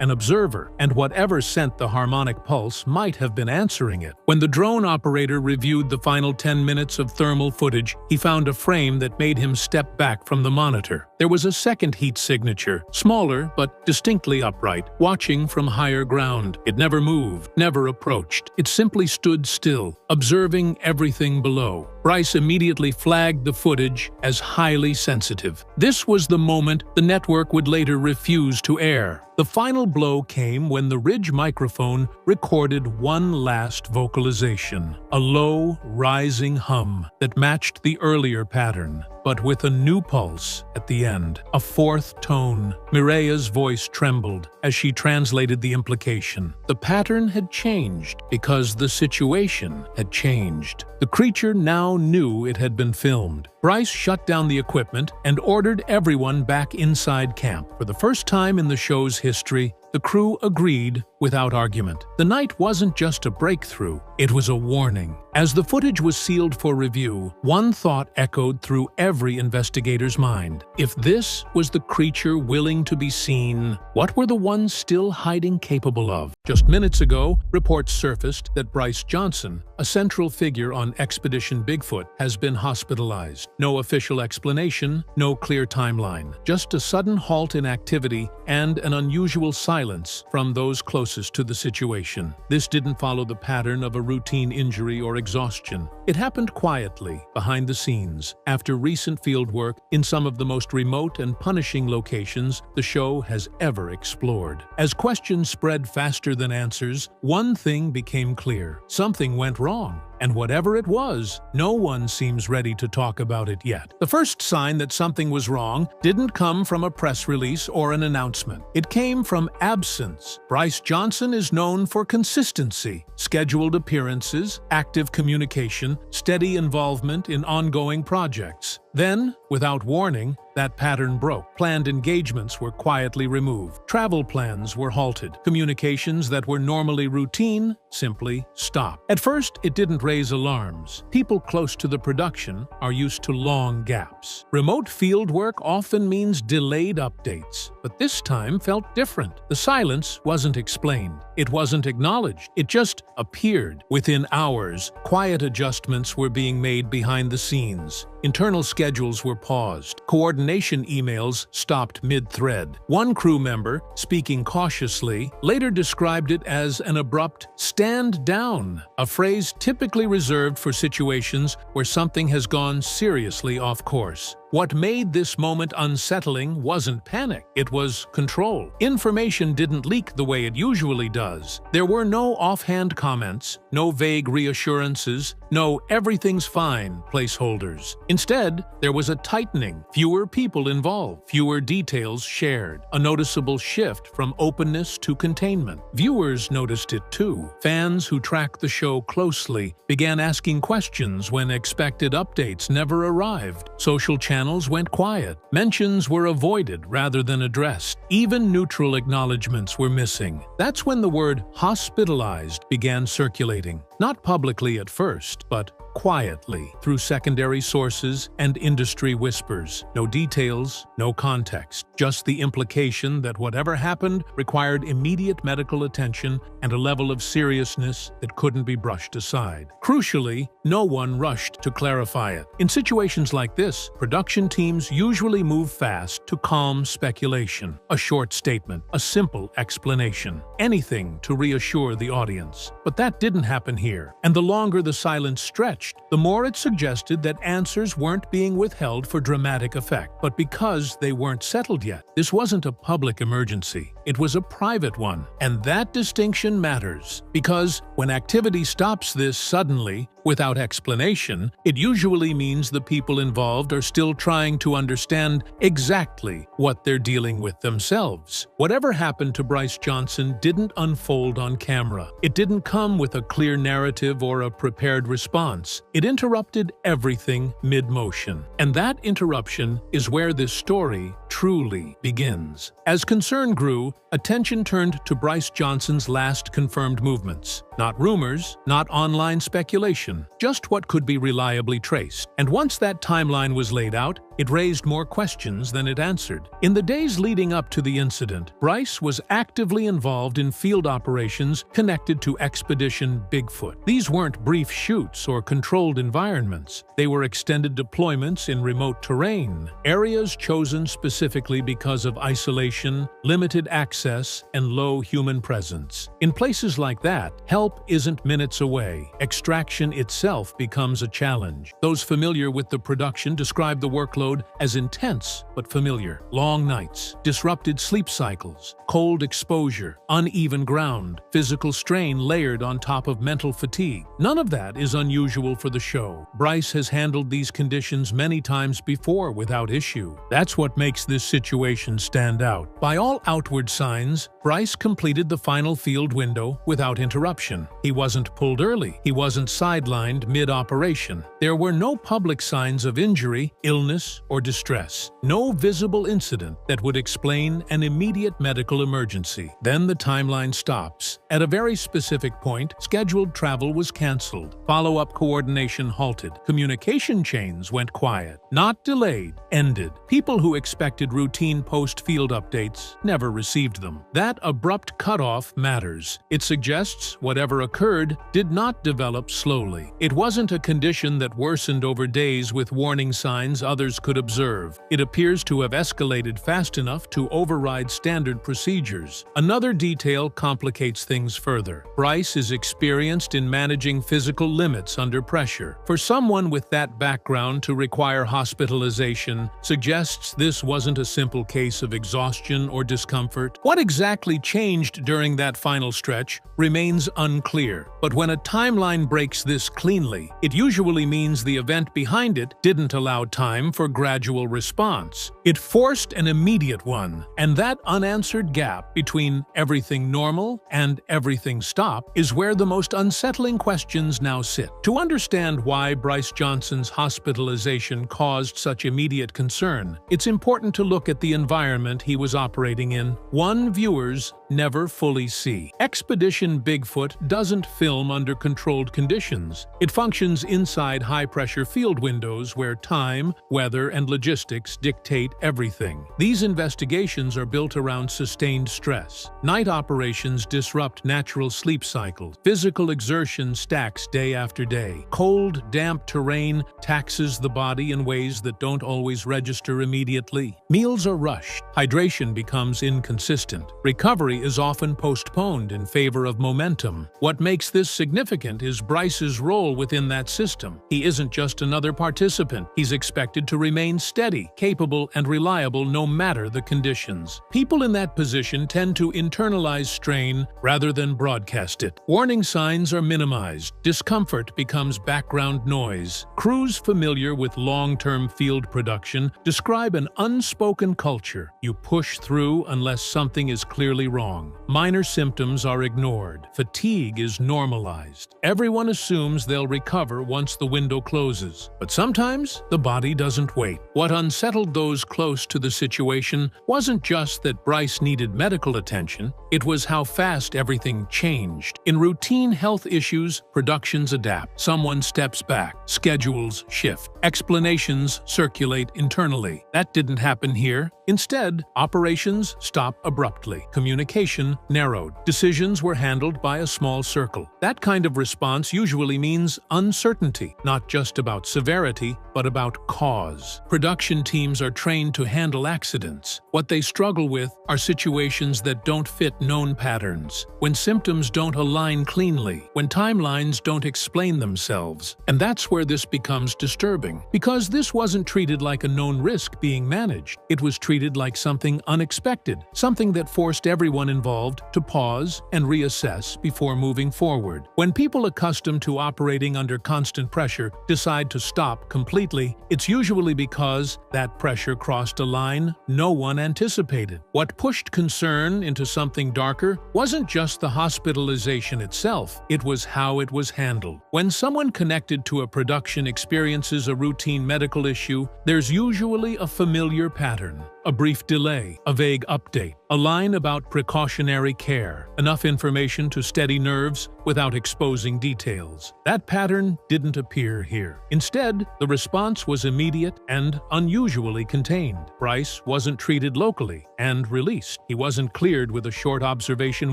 Speaker 1: an observer, and whatever sent the harmonic pulse might have been answering it. When the drone operator reviewed the final 10 minutes of thermal footage, he found a frame that made him step back from the monitor. There was a second heat signature, smaller but distinctly upright, watching from higher ground. It never moved, never approached. It simply stood still, observing everything below. Bryce immediately flagged the footage as highly sensitive. This was the moment the network would later refuse to air. The final blow came when the ridge microphone recorded one last vocalization, a low, rising hum that matched the earlier pattern, but with a new pulse at the end, a fourth tone. Mireya's voice trembled as she translated the implication. The pattern had changed because the situation had changed. The creature now knew it had been filmed. Bryce shut down the equipment and ordered everyone back inside camp. For the first time in the show's history, the crew agreed without argument. The night wasn't just a breakthrough, it was a warning. As the footage was sealed for review, one thought echoed through every investigator's mind. If this was the creature willing to be seen, what were the ones still hiding capable of? Just minutes ago, reports surfaced that Bryce Johnson, a central figure on Expedition Bigfoot, has been hospitalized. No official explanation, no clear timeline. Just a sudden halt in activity and an unusual silence from those closest to the situation. This didn't follow the pattern of a routine injury or exhaustion. It happened quietly, behind the scenes, after recent fieldwork in some of the most remote and punishing locations the show has ever explored. As questions spread faster than answers, one thing became clear. Something went wrong. And whatever it was, no one seems ready to talk about it yet. The first sign that something was wrong didn't come from a press release or an announcement. It came from absence. Bryce Johnson is known for consistency, scheduled appearances, active communication, steady involvement in ongoing projects. Then, without warning, that pattern broke. Planned engagements were quietly removed. Travel plans were halted. Communications that were normally routine simply stopped. At first, it didn't raise alarms. People close to the production are used to long gaps. Remote field work often means delayed updates, but this time felt different. The silence wasn't explained. It wasn't acknowledged. It just appeared. Within hours, quiet adjustments were being made behind the scenes. Internal schedules were paused. Coordination emails stopped mid-thread. One crew member, speaking cautiously, later described it as an abrupt "stand down," a phrase typically reserved for situations where something has gone seriously off course. What made this moment unsettling wasn't panic, it was control. Information didn't leak the way it usually does. There were no offhand comments, no vague reassurances, no "everything's fine" placeholders. Instead, there was a tightening, fewer people involved, fewer details shared, a noticeable shift from openness to containment. Viewers noticed it too. Fans who tracked the show closely began asking questions when expected updates never arrived. Social channels went quiet. Mentions were avoided rather than addressed. Even neutral acknowledgments were missing. That's when the word "hospitalized" began circulating. Not publicly at first, but quietly, through secondary sources and industry whispers. No details, no context, just the implication that whatever happened required immediate medical attention and a level of seriousness that couldn't be brushed aside. Crucially, no one rushed to clarify it. In situations like this, production teams usually move fast to calm speculation. A short statement, a simple explanation, anything to reassure the audience. But that didn't happen here, and the longer the silence stretched, stretched, the more it suggested that answers weren't being withheld for dramatic effect, but because they weren't settled yet. This wasn't a public emergency. It was a private one. And that distinction matters, because when activity stops this suddenly, without explanation, it usually means the people involved are still trying to understand exactly what they're dealing with themselves. Whatever happened to Bryce Johnson didn't unfold on camera. It didn't come with a clear narrative or a prepared response. It interrupted everything mid-motion. And that interruption is where this story truly begins. As concern grew, attention turned to Bryce Johnson's last confirmed movements. Not rumors, not online speculation, just what could be reliably traced. And once that timeline was laid out, it raised more questions than it answered. In the days leading up to the incident, Bryce was actively involved in field operations connected to Expedition Bigfoot. These weren't brief shoots or controlled environments. They were extended deployments in remote terrain, areas chosen specifically because of isolation, limited access, and low human presence. In places like that, help isn't minutes away. Extraction itself becomes a challenge. Those familiar with the production describe the workload as intense but familiar. Long nights, disrupted sleep cycles, cold exposure, uneven ground, physical strain layered on top of mental fatigue. None of that is unusual for the show. Bryce has handled these conditions many times before without issue. That's what makes this situation stand out. By all outward signs, Bryce completed the final field window without interruption. He wasn't pulled early. He wasn't sidelined mid-operation. There were no public signs of injury, illness, or distress. No visible incident that would explain an immediate medical emergency. Then the timeline stops. At a very specific point, scheduled travel was canceled. Follow-up coordination halted. Communication chains went quiet. Not delayed, ended. People who expected routine post-field updates never received them. That abrupt cutoff matters. It suggests whatever occurred did not develop slowly. It wasn't a condition that worsened over days with warning signs others could observe. It appears to have escalated fast enough to override standard procedures. Another detail complicates things further. Bryce is experienced in managing physical limits under pressure. For someone with that background to require hospitalization suggests this wasn't a simple case of exhaustion or discomfort. What exactly changed during that final stretch remains unclear, but when a timeline breaks this cleanly, it usually means the event behind it didn't allow time for gradual response. It forced an immediate one, and that unanswered gap between everything normal and everything stop is where the most unsettling questions now sit. To understand why Bryce Johnson's hospitalization caused such immediate concern, it's important to look at the environment he was operating in. One viewers never fully see. Expedition Bigfoot doesn't film under controlled conditions. It functions inside high-pressure field windows where time, weather, and logistics dictate everything. These investigations are built around sustained stress. Night operations disrupt natural sleep cycles. Physical exertion stacks day after day. Cold, damp terrain taxes the body in ways that don't always register immediately. Meals are rushed. Hydration becomes inconsistent. Recovery is often postponed in favor of momentum. What makes this significant is Bryce's role within that system. He isn't just another participant. He's expected to remain steady, capable, and reliable no matter the conditions. People in that position tend to internalize strain rather than broadcast it. Warning signs are minimized. Discomfort becomes background noise. Crews familiar with long-term field production describe an unspoken culture. You push through unless something is clearly wrong. Minor symptoms are ignored. Fatigue is normalized. Everyone assumes they'll recover once the window closes. But sometimes, the body doesn't wait. What unsettled those close to the situation wasn't just that Bryce needed medical attention, it was how fast everything changed. In routine health issues, productions adapt. Someone steps back. Schedules shift. Explanations circulate internally. That didn't happen here. Instead, operations stop abruptly. Communication narrowed. Decisions were handled by a small circle. That kind of response usually means uncertainty, not just about severity, but but about cause. Production teams are trained to handle accidents. What they struggle with are situations that don't fit known patterns, when symptoms don't align cleanly, when timelines don't explain themselves. And that's where this becomes disturbing, because this wasn't treated like a known risk being managed. It was treated like something unexpected, something that forced everyone involved to pause and reassess before moving forward. When people accustomed to operating under constant pressure decide to stop completely, it's usually because that pressure crossed a line no one anticipated. What pushed concern into something darker wasn't just the hospitalization itself, it was how it was handled. When someone connected to a production experiences a routine medical issue, there's usually a familiar pattern. A brief delay, a vague update, a line about precautionary care, enough information to steady nerves without exposing details. That pattern didn't appear here. Instead, the response was immediate and unusually contained. Bryce wasn't treated locally and released. He wasn't cleared with a short observation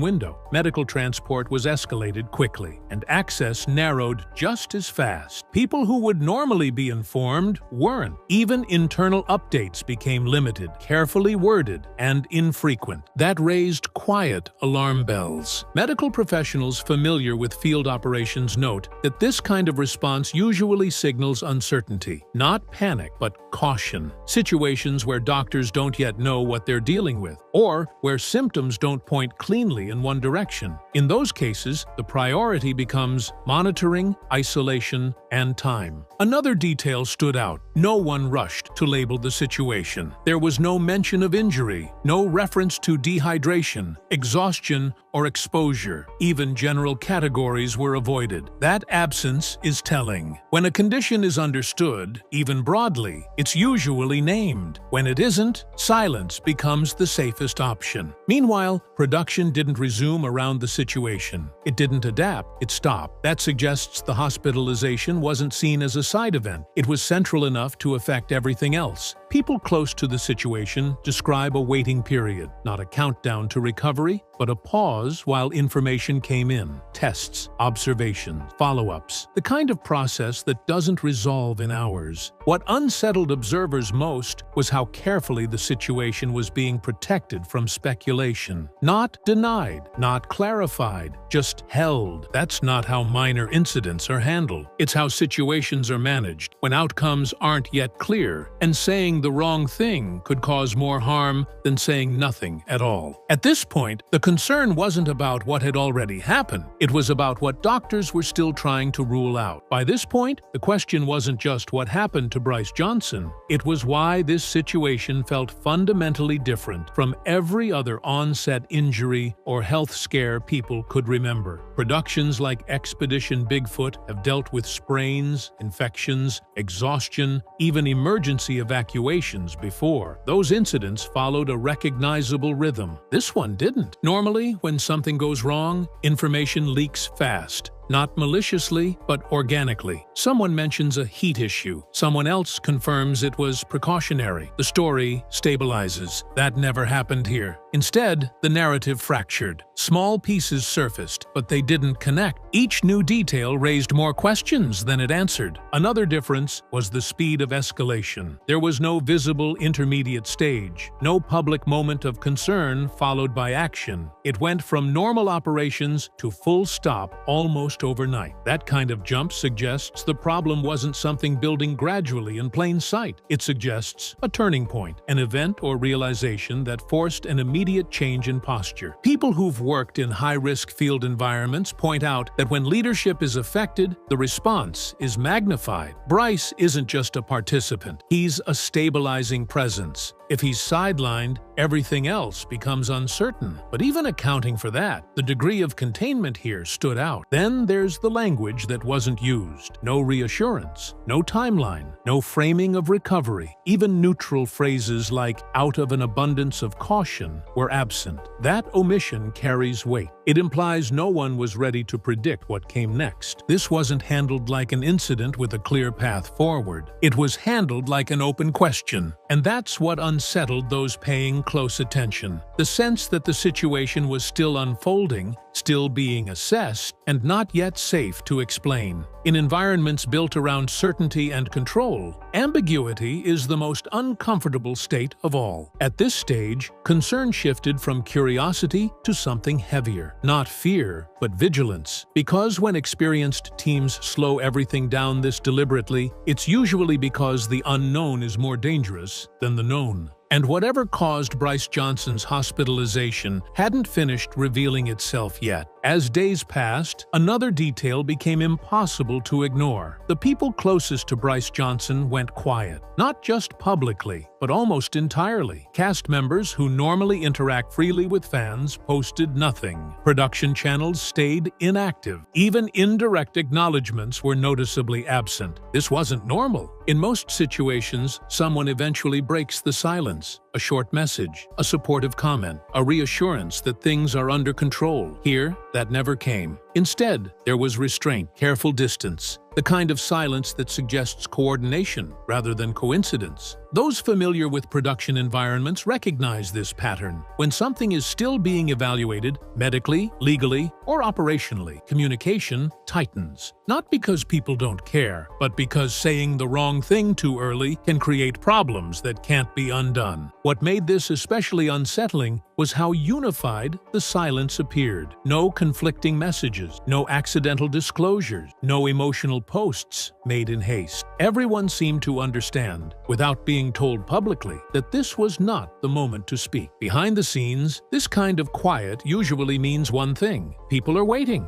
Speaker 1: window. Medical transport was escalated quickly, and access narrowed just as fast. People who would normally be informed weren't. Even internal updates became limited, carefully worded, and infrequent. That raised quiet alarm bells. Medical professionals familiar with field operations note that this kind of response usually signals uncertainty, not panic, but caution. Situations where doctors don't yet know what they're dealing with, or where symptoms don't point cleanly in one direction. In those cases, the priority becomes monitoring, isolation, and time. Another detail stood out. No one rushed to label the situation. There was no mention of injury, no reference to dehydration, exhaustion, or exposure. Even general categories were avoided. That absence is telling. When a condition is understood, even broadly, it's usually named. When it isn't, silence becomes the safest option. Meanwhile, production didn't resume around the situation. It didn't adapt, it stopped. That suggests the hospitalization wasn't seen as a side event. It was central enough to affect everything else. People close to the situation describe a waiting period, not a countdown to recovery, but a pause while information came in. Tests, observations, follow-ups, the kind of process that doesn't resolve in hours. What unsettled observers most was how carefully the situation was being protected from speculation. Not denied, not clarified, just held. That's not how minor incidents are handled. It's how situations are managed, when outcomes aren't yet clear, and saying the wrong thing could cause more harm than saying nothing at all. At this point, the concern wasn't about what had already happened. It was about what doctors were still trying to rule out. By this point, the question wasn't just what happened to Bryce Johnson. It was why this situation felt fundamentally different from every other onset injury or health scare people could remember. Productions like Expedition Bigfoot have dealt with sprains, infections, exhaustion, even emergency evacuations before. Those incidents followed a recognizable rhythm. This one didn't. Normally, when something goes wrong, information leaks fast. Not maliciously, but organically. Someone mentions a heat issue. Someone else confirms it was precautionary. The story stabilizes. That never happened here. Instead, the narrative fractured. Small pieces surfaced, but they didn't connect. Each new detail raised more questions than it answered. Another difference was the speed of escalation. There was no visible intermediate stage, no public moment of concern followed by action. It went from normal operations to full stop almost overnight. That kind of jump suggests the problem wasn't something building gradually in plain sight. It suggests a turning point, an event or realization that forced an immediate change in posture. People who've worked in high-risk field environments point out that when leadership is affected, the response is magnified. Bryce isn't just a participant. He's a stabilizing presence. If he's sidelined, everything else becomes uncertain. But even accounting for that, the degree of containment here stood out. Then there's the language that wasn't used. No reassurance, no timeline, no framing of recovery. Even neutral phrases like "out of an abundance of caution" were absent. That omission carries weight. It implies no one was ready to predict what came next. This wasn't handled like an incident with a clear path forward. It was handled like an open question. And that's what unsettled those paying close attention. The sense that the situation was still unfolding, still being assessed, and not yet safe to explain. In environments built around certainty and control, ambiguity is the most uncomfortable state of all. At this stage, concern shifted from curiosity to something heavier. Not fear, but vigilance. Because when experienced teams slow everything down this deliberately, it's usually because the unknown is more dangerous than the known. And whatever caused Bryce Johnson's hospitalization hadn't finished revealing itself yet. As days passed, another detail became impossible to ignore. The people closest to Bryce Johnson went quiet, not just publicly, but almost entirely. Cast members who normally interact freely with fans posted nothing. Production channels stayed inactive. Even indirect acknowledgments were noticeably absent. This wasn't normal. In most situations, someone eventually breaks the silence. A short message, a supportive comment, a reassurance that things are under control. Here, that never came. Instead, there was restraint, careful distance, the kind of silence that suggests coordination rather than coincidence. Those familiar with production environments recognize this pattern. When something is still being evaluated, medically, legally, or operationally, communication tightens. Not because people don't care, but because saying the wrong thing too early can create problems that can't be undone. What made this especially unsettling was how unified the silence appeared. No conflicting messages, no accidental disclosures, no emotional posts made in haste. Everyone seemed to understand, without being told publicly, that this was not the moment to speak. Behind the scenes, this kind of quiet usually means one thing. People are waiting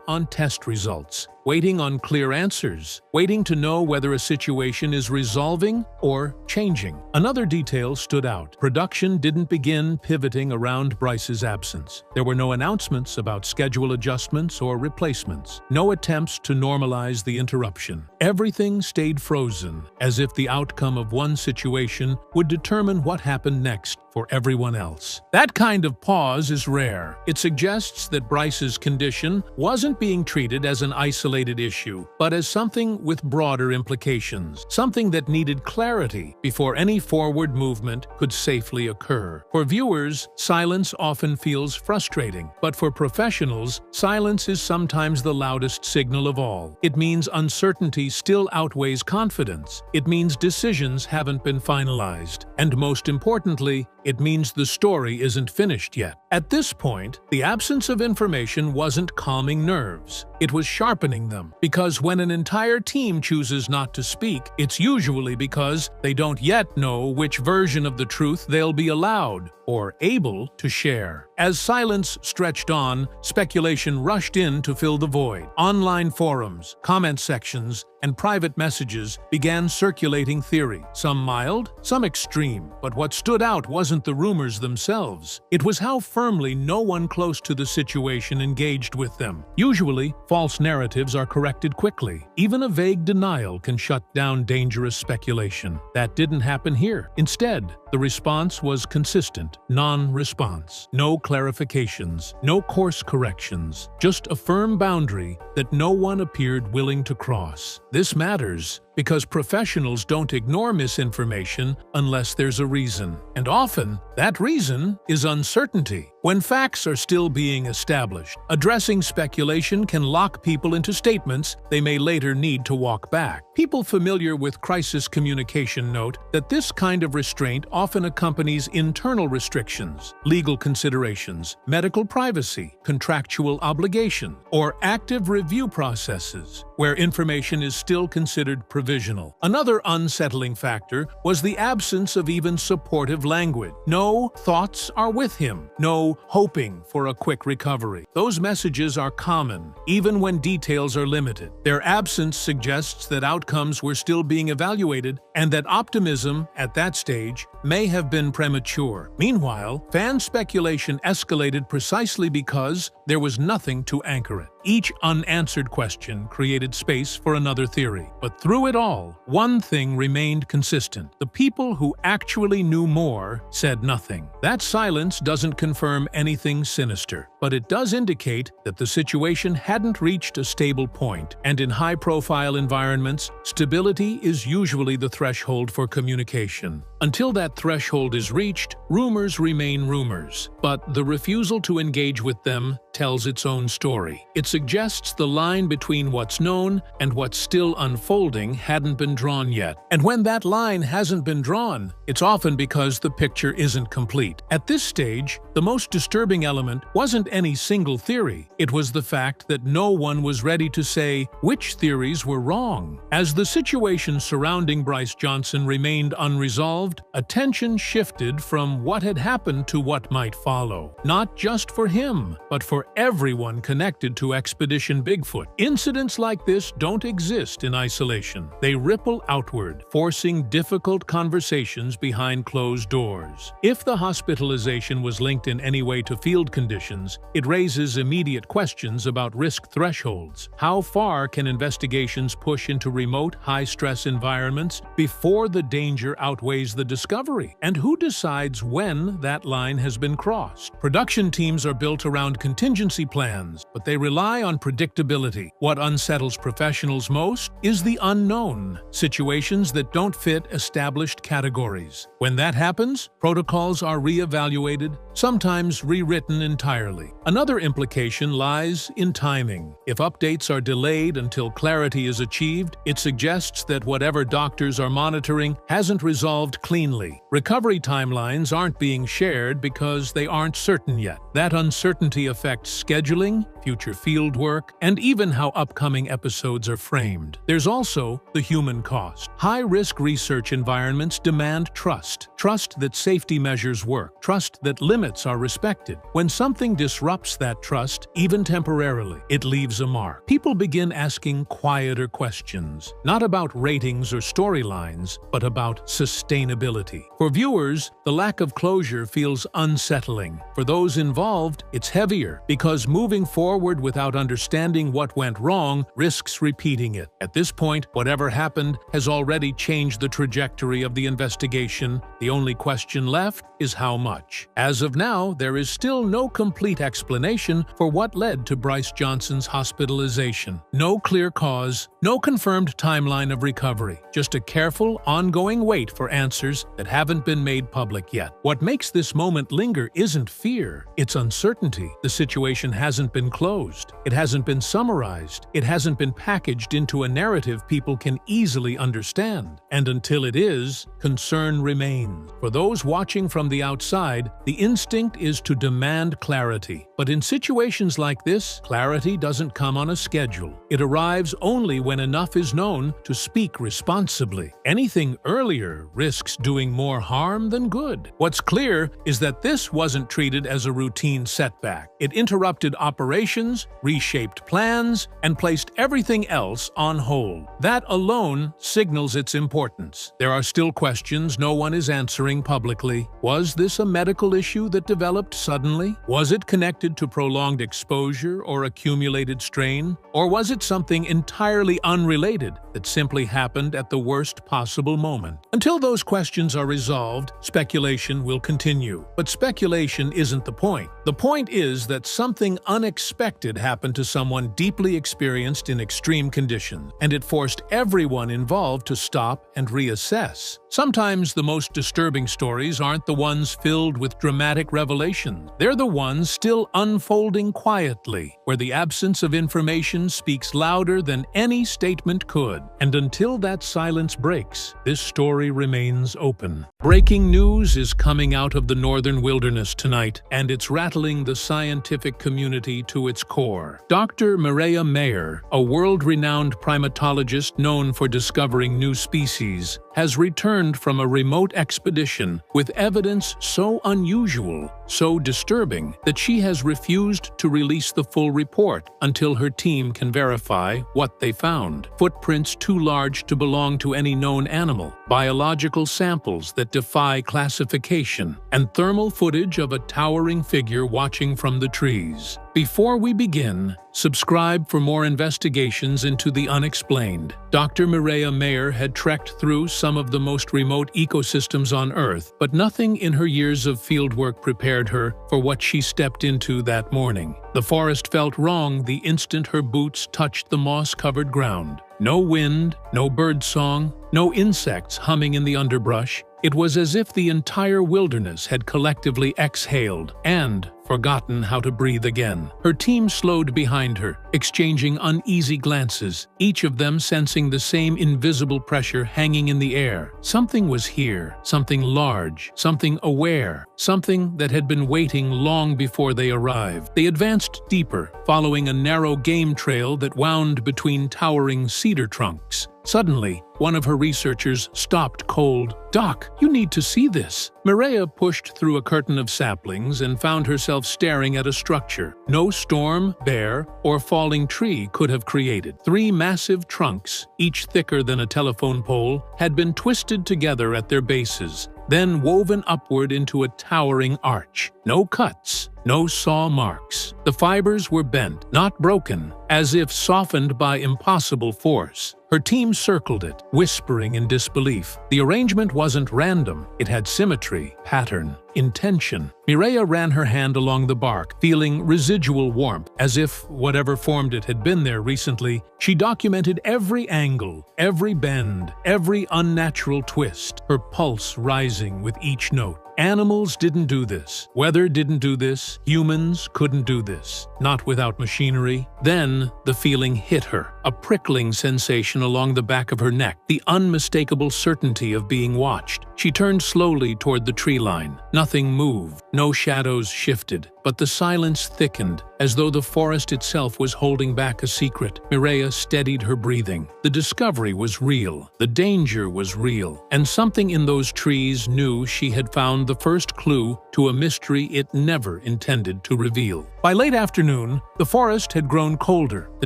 Speaker 1: on test results, waiting on clear answers, waiting to know whether a situation is resolving or changing. Another detail stood out. Production didn't begin pivoting around Bryce's absence. There were no announcements about schedule adjustments or replacements, no attempts to normalize the interruption. Everything stayed frozen, as if the outcome of one situation would determine what happened next for everyone else. That kind of pause is rare. It suggests that Bryce's condition wasn't being treated as an isolated issue, but as something with broader implications, something that needed clarity before any forward movement could safely occur. For viewers, silence often feels frustrating, but for professionals, silence is sometimes the loudest signal of all. It means uncertainty still outweighs confidence. It means decisions haven't been finalized. And most importantly, it means the story isn't finished yet. At this point, the absence of information wasn't calming nerves. It was sharpening them. Because when an entire team chooses not to speak, it's usually because they don't yet know which version of the truth they'll be allowed or able to share. As silence stretched on, speculation rushed in to fill the void. Online forums, comment sections, and private messages began circulating theory, some mild, some extreme. But what stood out wasn't the rumors themselves. It was how firmly no one close to the situation engaged with them. Usually, false narratives are corrected quickly. Even a vague denial can shut down dangerous speculation. That didn't happen here. Instead, the response was consistent, non-response. No clarifications, no course corrections, just a firm boundary that no one appeared willing to cross. This matters because professionals don't ignore misinformation unless there's a reason. And often, that reason is uncertainty. When facts are still being established, addressing speculation can lock people into statements they may later need to walk back. People familiar with crisis communication note that this kind of restraint often accompanies internal restrictions, legal considerations, medical privacy, contractual obligation, or active review processes, where information is still considered provisional. Another unsettling factor was the absence of even supportive language. No thoughts are with him. No hoping for a quick recovery. Those messages are common, even when details are limited. Their absence suggests that outcomes were still being evaluated and that optimism, at that stage, may have been premature. Meanwhile, fan speculation escalated precisely because there was nothing to anchor it. Each unanswered question created space for another theory. But through it all, one thing remained consistent. The people who actually knew more said nothing. That silence doesn't confirm anything sinister, but it does indicate that the situation hadn't reached a stable point. And in high-profile environments, stability is usually the threshold for communication. Until that threshold is reached, rumors remain rumors, but the refusal to engage with them tells its own story. It suggests the line between what's known and what's still unfolding hadn't been drawn yet. And when that line hasn't been drawn, it's often because the picture isn't complete. At this stage, the most disturbing element wasn't any single theory. It was the fact that no one was ready to say which theories were wrong. As the situation surrounding Bryce Johnson remained unresolved, attention shifted from what had happened to what might follow. Not just for him, but for everyone connected to Expedition Bigfoot. Incidents like this don't exist in isolation. They ripple outward, forcing difficult conversations behind closed doors. If the hospitalization was linked in any way to field conditions, it raises immediate questions about risk thresholds. How far can investigations push into remote, high-stress environments before the danger outweighs the discovery? And who decides when that line has been crossed? Production teams are built around contingency plans, but they rely on predictability. What unsettles professionals most is the unknown, situations that don't fit established categories. When that happens, protocols are re-evaluated, sometimes rewritten entirely. Another implication lies in timing. If updates are delayed until clarity is achieved, it suggests that whatever doctors are monitoring hasn't resolved cleanly. Recovery timelines aren't being shared because they aren't certain yet. That uncertainty affects scheduling, future field work, and even how upcoming episodes are framed. There's also the human cost. High-risk research environments demand trust. Trust that safety measures work. Trust that limits are respected. When something disrupts that trust, even temporarily, it leaves a mark. People begin asking quieter questions, not about ratings or storylines, but about sustainability. For viewers, the lack of closure feels unsettling. For those involved, it's heavier, because moving forward without understanding what went wrong risks repeating it. At this point, whatever happened has already changed the trajectory of the investigation. The only question left is how much. As of now, there is still no complete explanation for what led to Bryce Johnson's hospitalization. No clear cause, no confirmed timeline of recovery, just a careful, ongoing wait for answers that haven't been made public yet. What makes this moment linger isn't fear, it's uncertainty. The situation hasn't been closed. It hasn't been summarized. It hasn't been packaged into a narrative people can easily understand. And until it is, concern remains. For those watching from the outside, the instinct is to demand clarity. But in situations like this, clarity doesn't come on a schedule. It arrives only when enough is known to speak responsibly. Anything earlier risks doing more harm than good. What's clear is that this wasn't treated as a routine setback. It interrupted operations, reshaped plans, and placed everything else on hold. That alone signals its importance. There are still questions no one is answering publicly. Was this a medical issue that developed suddenly? Was it connected to prolonged exposure or accumulated strain? Or was it something entirely unrelated that simply happened at the worst possible moment? Until those questions are resolved, speculation will continue. But speculation isn't the point. The point is that something unexpected happened to someone deeply experienced in extreme conditions, and it forced everyone involved to stop and reassess. Sometimes the most disturbing stories aren't the ones filled with dramatic revelations. They're the ones still unfolding quietly, where the absence of information speaks louder than any statement could. And until that silence breaks, this story remains open. Breaking news is coming out of the northern wilderness tonight, and it's rattling the scientific community to its core. Dr. Mireya Mayer, a world-renowned primatologist known for discovering new species, has returned from a remote expedition with evidence so unusual, so disturbing, that she has refused to release the full report until her team can verify what they found. Footprints too large to belong to any known animal, biological samples that defy classification, and thermal footage of a towering figure watching from the trees. Before we begin, subscribe for more investigations into the unexplained. Dr. Mireya Mayer had trekked through some of the most remote ecosystems on Earth, but nothing in her years of fieldwork prepared her for what she stepped into that morning. The forest felt wrong the instant her boots touched the moss-covered ground. No wind, no birdsong, no insects humming in the underbrush. It was as if the entire wilderness had collectively exhaled and forgotten how to breathe again. Her team slowed behind her, exchanging uneasy glances, each of them sensing the same invisible pressure hanging in the air. Something was here, something large, something aware, something that had been waiting long before they arrived. They advanced deeper, following a narrow game trail that wound between towering cedar trunks. Suddenly, one of her researchers stopped cold. "Doc, you need to see this." Mireya pushed through a curtain of saplings and found herself staring at a structure no storm, bear, or falling tree could have created. 3 massive trunks, each thicker than a telephone pole, had been twisted together at their bases, then woven upward into a towering arch. No cuts, no saw marks. The fibers were bent, not broken, as if softened by impossible force. Her team circled it, whispering in disbelief. The arrangement wasn't random. It had symmetry, pattern, intention. Mireya ran her hand along the bark, feeling residual warmth, as if whatever formed it had been there recently. She documented every angle, every bend, every unnatural twist, her pulse rising with each note. Animals didn't do this. Weather didn't do this. Humans couldn't do this. Not without machinery. Then the feeling hit her, a prickling sensation along the back of her neck, the unmistakable certainty of being watched. She turned slowly toward the tree line. Nothing moved. No shadows shifted, but the silence thickened, as though the forest itself was holding back a secret. Mireya steadied her breathing. The discovery was real. The danger was real. And something in those trees knew she had found the first clue to a mystery it never intended to reveal. By late afternoon, the forest had grown colder, the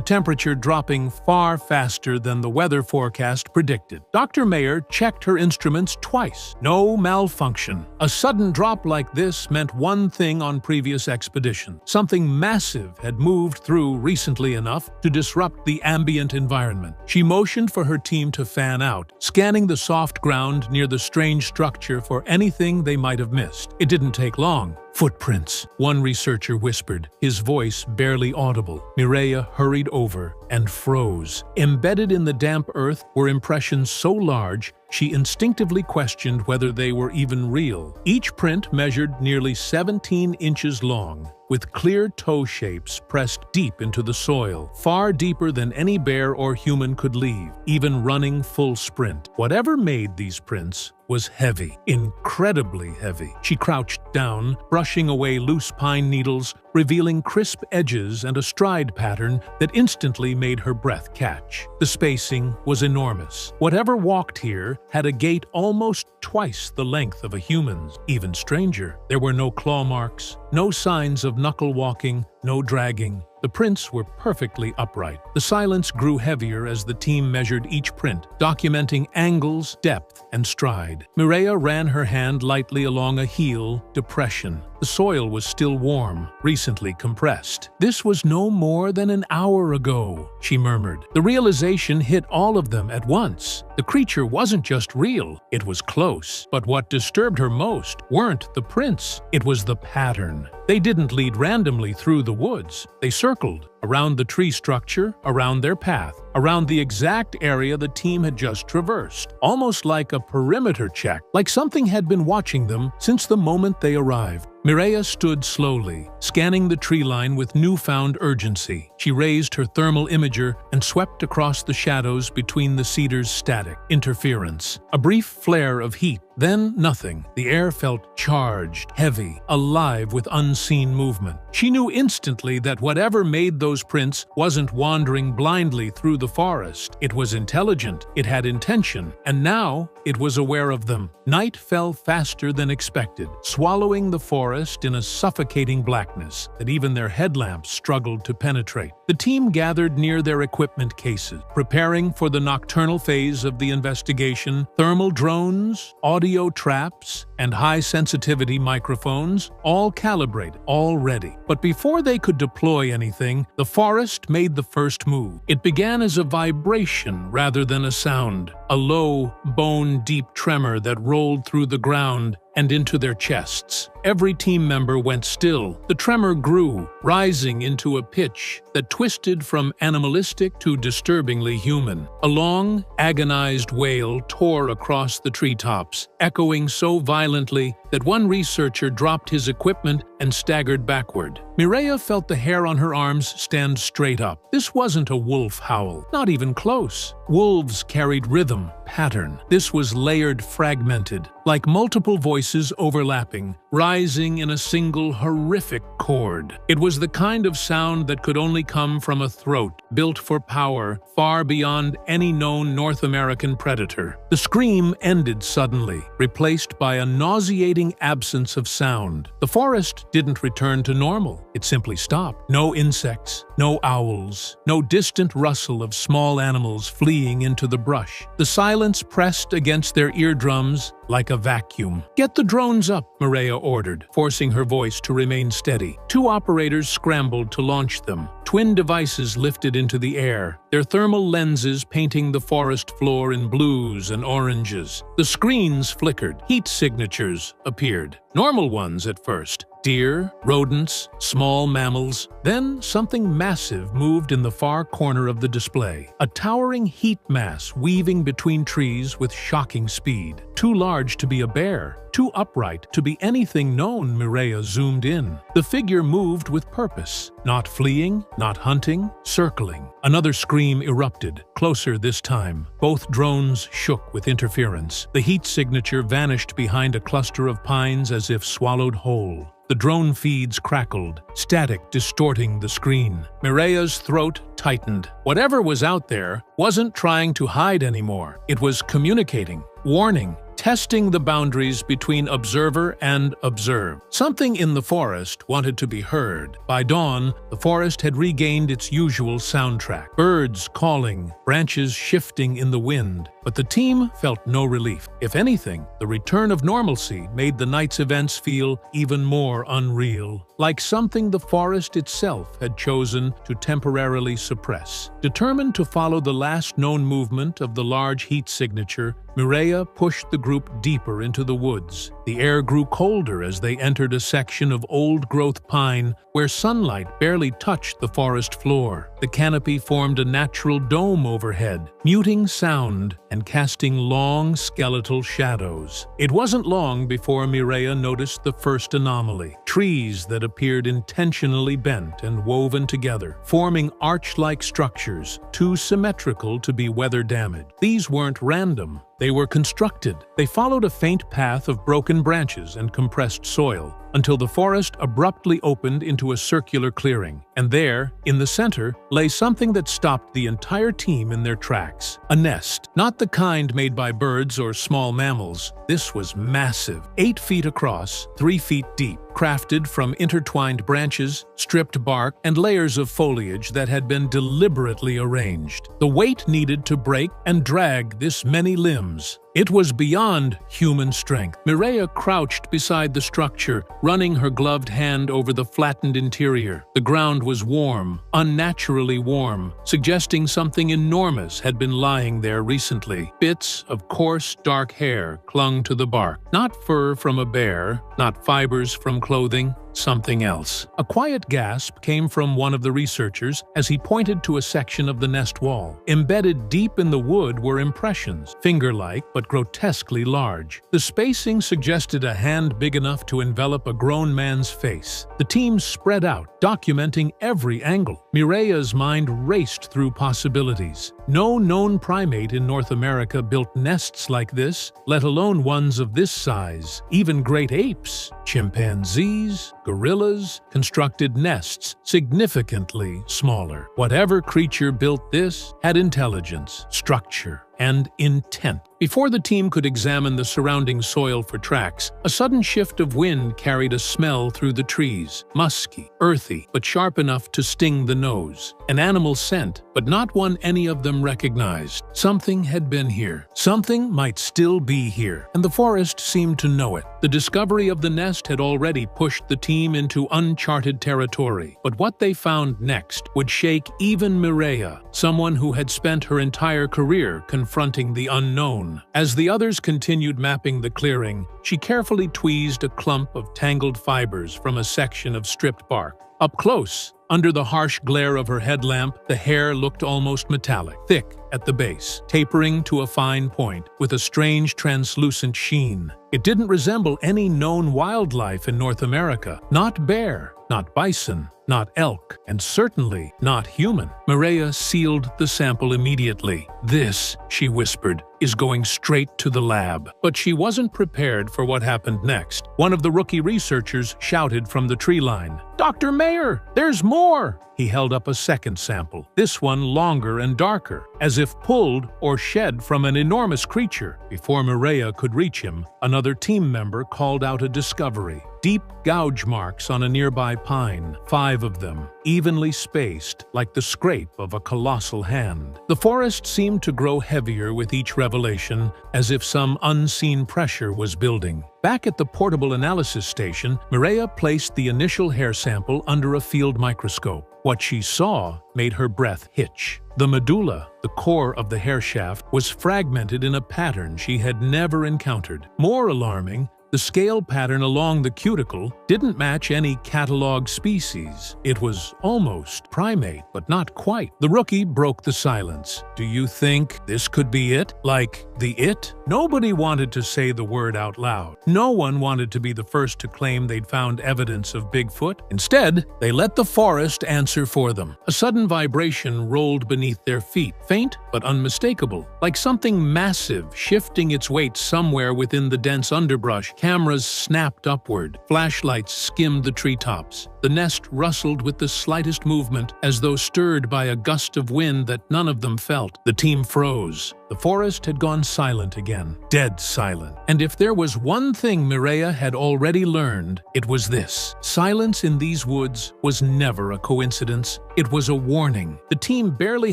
Speaker 1: temperature dropping far faster than the weather forecast predicted. Dr. Mayer checked her instruments twice. No malfunction. A sudden drop like this meant one thing on previous expeditions. Something massive had moved through recently enough to disrupt the ambient environment. She motioned for her team to fan out, scanning the soft ground near the strange structure for anything they might have missed. It didn't take long. "Footprints," one researcher whispered, his voice barely audible. Mireya hurried over and froze. Embedded in the damp earth were impressions so large she instinctively questioned whether they were even real. Each print measured nearly 17 inches long, with clear toe shapes pressed deep into the soil, far deeper than any bear or human could leave, even running full sprint. Whatever made these prints was heavy, incredibly heavy. She crouched down, brushing away loose pine needles, revealing crisp edges and a stride pattern that instantly made her breath catch. The spacing was enormous. Whatever walked here had a gait almost twice the length of a human's. Even stranger, there were no claw marks, no signs of knuckle walking, no dragging. The prints were perfectly upright. The silence grew heavier as the team measured each print, documenting angles, depth, and stride. Mireya ran her hand lightly along a heel, depression. The soil was still warm, recently compressed. "This was no more than an hour ago," she murmured. The realization hit all of them at once. The creature wasn't just real, it was close. But what disturbed her most weren't the prints, it was the pattern. They didn't lead randomly through the woods. They circled around the tree structure, around their path, around the exact area the team had just traversed. Almost like a perimeter check, like something had been watching them since the moment they arrived. Mireya stood slowly, scanning the tree line with newfound urgency. She raised her thermal imager and swept across the shadows between the cedars' static interference. A brief flare of heat, then nothing. The air felt charged, heavy, alive with unseen movement. She knew instantly that whatever made those those prints wasn't wandering blindly through the forest. It was intelligent, it had intention, and now it was aware of them. Night fell faster than expected, swallowing the forest in a suffocating blackness that even their headlamps struggled to penetrate. The team gathered near their equipment cases, preparing for the nocturnal phase of the investigation. Thermal drones, audio traps, and high-sensitivity microphones, all calibrated, all ready. But before they could deploy anything, the forest made the first move. It began as a vibration rather than a sound, a low, bone-deep tremor that rolled through the ground and into their chests. Every team member went still. The tremor grew, rising into a pitch that twisted from animalistic to disturbingly human. A long, agonized wail tore across the treetops, echoing so violently that one researcher dropped his equipment and staggered backward. Mireya felt the hair on her arms stand straight up. This wasn't a wolf howl, not even close. Wolves carried rhythm, pattern. This was layered, fragmented, like multiple voices overlapping, rising in a single horrific chord. It was the kind of sound that could only come from a throat built for power far beyond any known North American predator. The scream ended suddenly, replaced by a nauseating absence of sound. The forest didn't return to normal. It simply stopped. No insects, no owls, no distant rustle of small animals fleeing into the brush. The silence pressed against their eardrums like a vacuum. "Get the drones up," Mireya ordered, forcing her voice to remain steady. Two operators scrambled to launch them. Twin devices lifted into the air, their thermal lenses painting the forest floor in blues and oranges. The screens flickered. Heat signatures appeared. Normal ones at first. Deer, rodents, small mammals. Then something massive moved in the far corner of the display. A towering heat mass weaving between trees with shocking speed. Too large to be a bear, too upright to be anything known. Mireya zoomed in. The figure moved with purpose. Not fleeing, not hunting, circling. Another scream erupted, closer this time. Both drones shook with interference. The heat signature vanished behind a cluster of pines as if swallowed whole. The drone feeds crackled, static distorting the screen. Mireya's throat tightened. Whatever was out there wasn't trying to hide anymore. It was communicating, warning, testing the boundaries between observer and observed. Something in the forest wanted to be heard. By dawn, the forest had regained its usual soundtrack. Birds calling, branches shifting in the wind. But the team felt no relief. If anything, the return of normalcy made the night's events feel even more unreal, like something the forest itself had chosen to temporarily suppress. Determined to follow the last known movement of the large heat signature, Mireya pushed the group deeper into the woods. The air grew colder as they entered a section of old-growth pine where sunlight barely touched the forest floor. The canopy formed a natural dome overhead, muting sound and casting long, skeletal shadows. It wasn't long before Mireya noticed the first anomaly. Trees that appeared intentionally bent and woven together, forming arch-like structures, too symmetrical to be weather-damaged. These weren't random. They were constructed. They followed a faint path of broken branches and compressed soil, until the forest abruptly opened into a circular clearing. And there, in the center, lay something that stopped the entire team in their tracks. A nest, not the kind made by birds or small mammals. This was massive, 8 feet across, 3 feet deep, crafted from intertwined branches, stripped bark, and layers of foliage that had been deliberately arranged. The weight needed to break and drag this many limbs. It was beyond human strength. Mireya crouched beside the structure, running her gloved hand over the flattened interior. The ground was warm, unnaturally warm, suggesting something enormous had been lying there recently. Bits of coarse, dark hair clung to the bark. Not fur from a bear, not fibers from clothing, something else. A quiet gasp came from one of the researchers as he pointed to a section of the nest wall. Embedded deep in the wood were impressions, finger-like but grotesquely large. The spacing suggested a hand big enough to envelop a grown man's face. The team spread out, documenting every angle. Mireya's mind raced through possibilities. No known primate in North America built nests like this, let alone ones of this size. Even great apes, chimpanzees, gorillas constructed nests significantly smaller. Whatever creature built this had intelligence, structure, and intent. Before the team could examine the surrounding soil for tracks, a sudden shift of wind carried a smell through the trees. Musky, earthy, but sharp enough to sting the nose. An animal scent, but not one any of them recognized. Something had been here. Something might still be here, and the forest seemed to know it. The discovery of the nest had already pushed the team into uncharted territory, but what they found next would shake even Mireya, someone who had spent her entire career confronting the unknown. As the others continued mapping the clearing, she carefully tweezed a clump of tangled fibers from a section of stripped bark. Up close, under the harsh glare of her headlamp, the hair looked almost metallic, thick at the base, tapering to a fine point, with a strange translucent sheen. It didn't resemble any known wildlife in North America. Not bear, not bison, not elk, and certainly not human. Mireya sealed the sample immediately. "This," she whispered, "is going straight to the lab." But she wasn't prepared for what happened next. One of the rookie researchers shouted from the tree line, "Dr. Mayer, there's more!" He held up a second sample, this one longer and darker, as if pulled or shed from an enormous creature. Before Mireya could reach him, another team member called out a discovery. Deep gouge marks on a nearby pine, 5 of them, evenly spaced, like the scrape of a colossal hand. The forest seemed to grow heavier with each revelation, as if some unseen pressure was building. Back at the portable analysis station, Mireya placed the initial hair sample under a field microscope. What she saw made her breath hitch. The medulla, the core of the hair shaft, was fragmented in a pattern she had never encountered. More alarming, the scale pattern along the cuticle didn't match any catalog species. It was almost primate, but not quite. The rookie broke the silence. "Do you think this could be it? Like the it?" Nobody wanted to say the word out loud. No one wanted to be the first to claim they'd found evidence of Bigfoot. Instead, they let the forest answer for them. A sudden vibration rolled beneath their feet, faint but unmistakable, like something massive shifting its weight somewhere within the dense underbrush. Cameras snapped upward. Flashlights skimmed the treetops. The nest rustled with the slightest movement, as though stirred by a gust of wind that none of them felt. The team froze. The forest had gone silent again, dead silent. And if there was one thing Mireya had already learned, it was this. Silence in these woods was never a coincidence. It was a warning. The team barely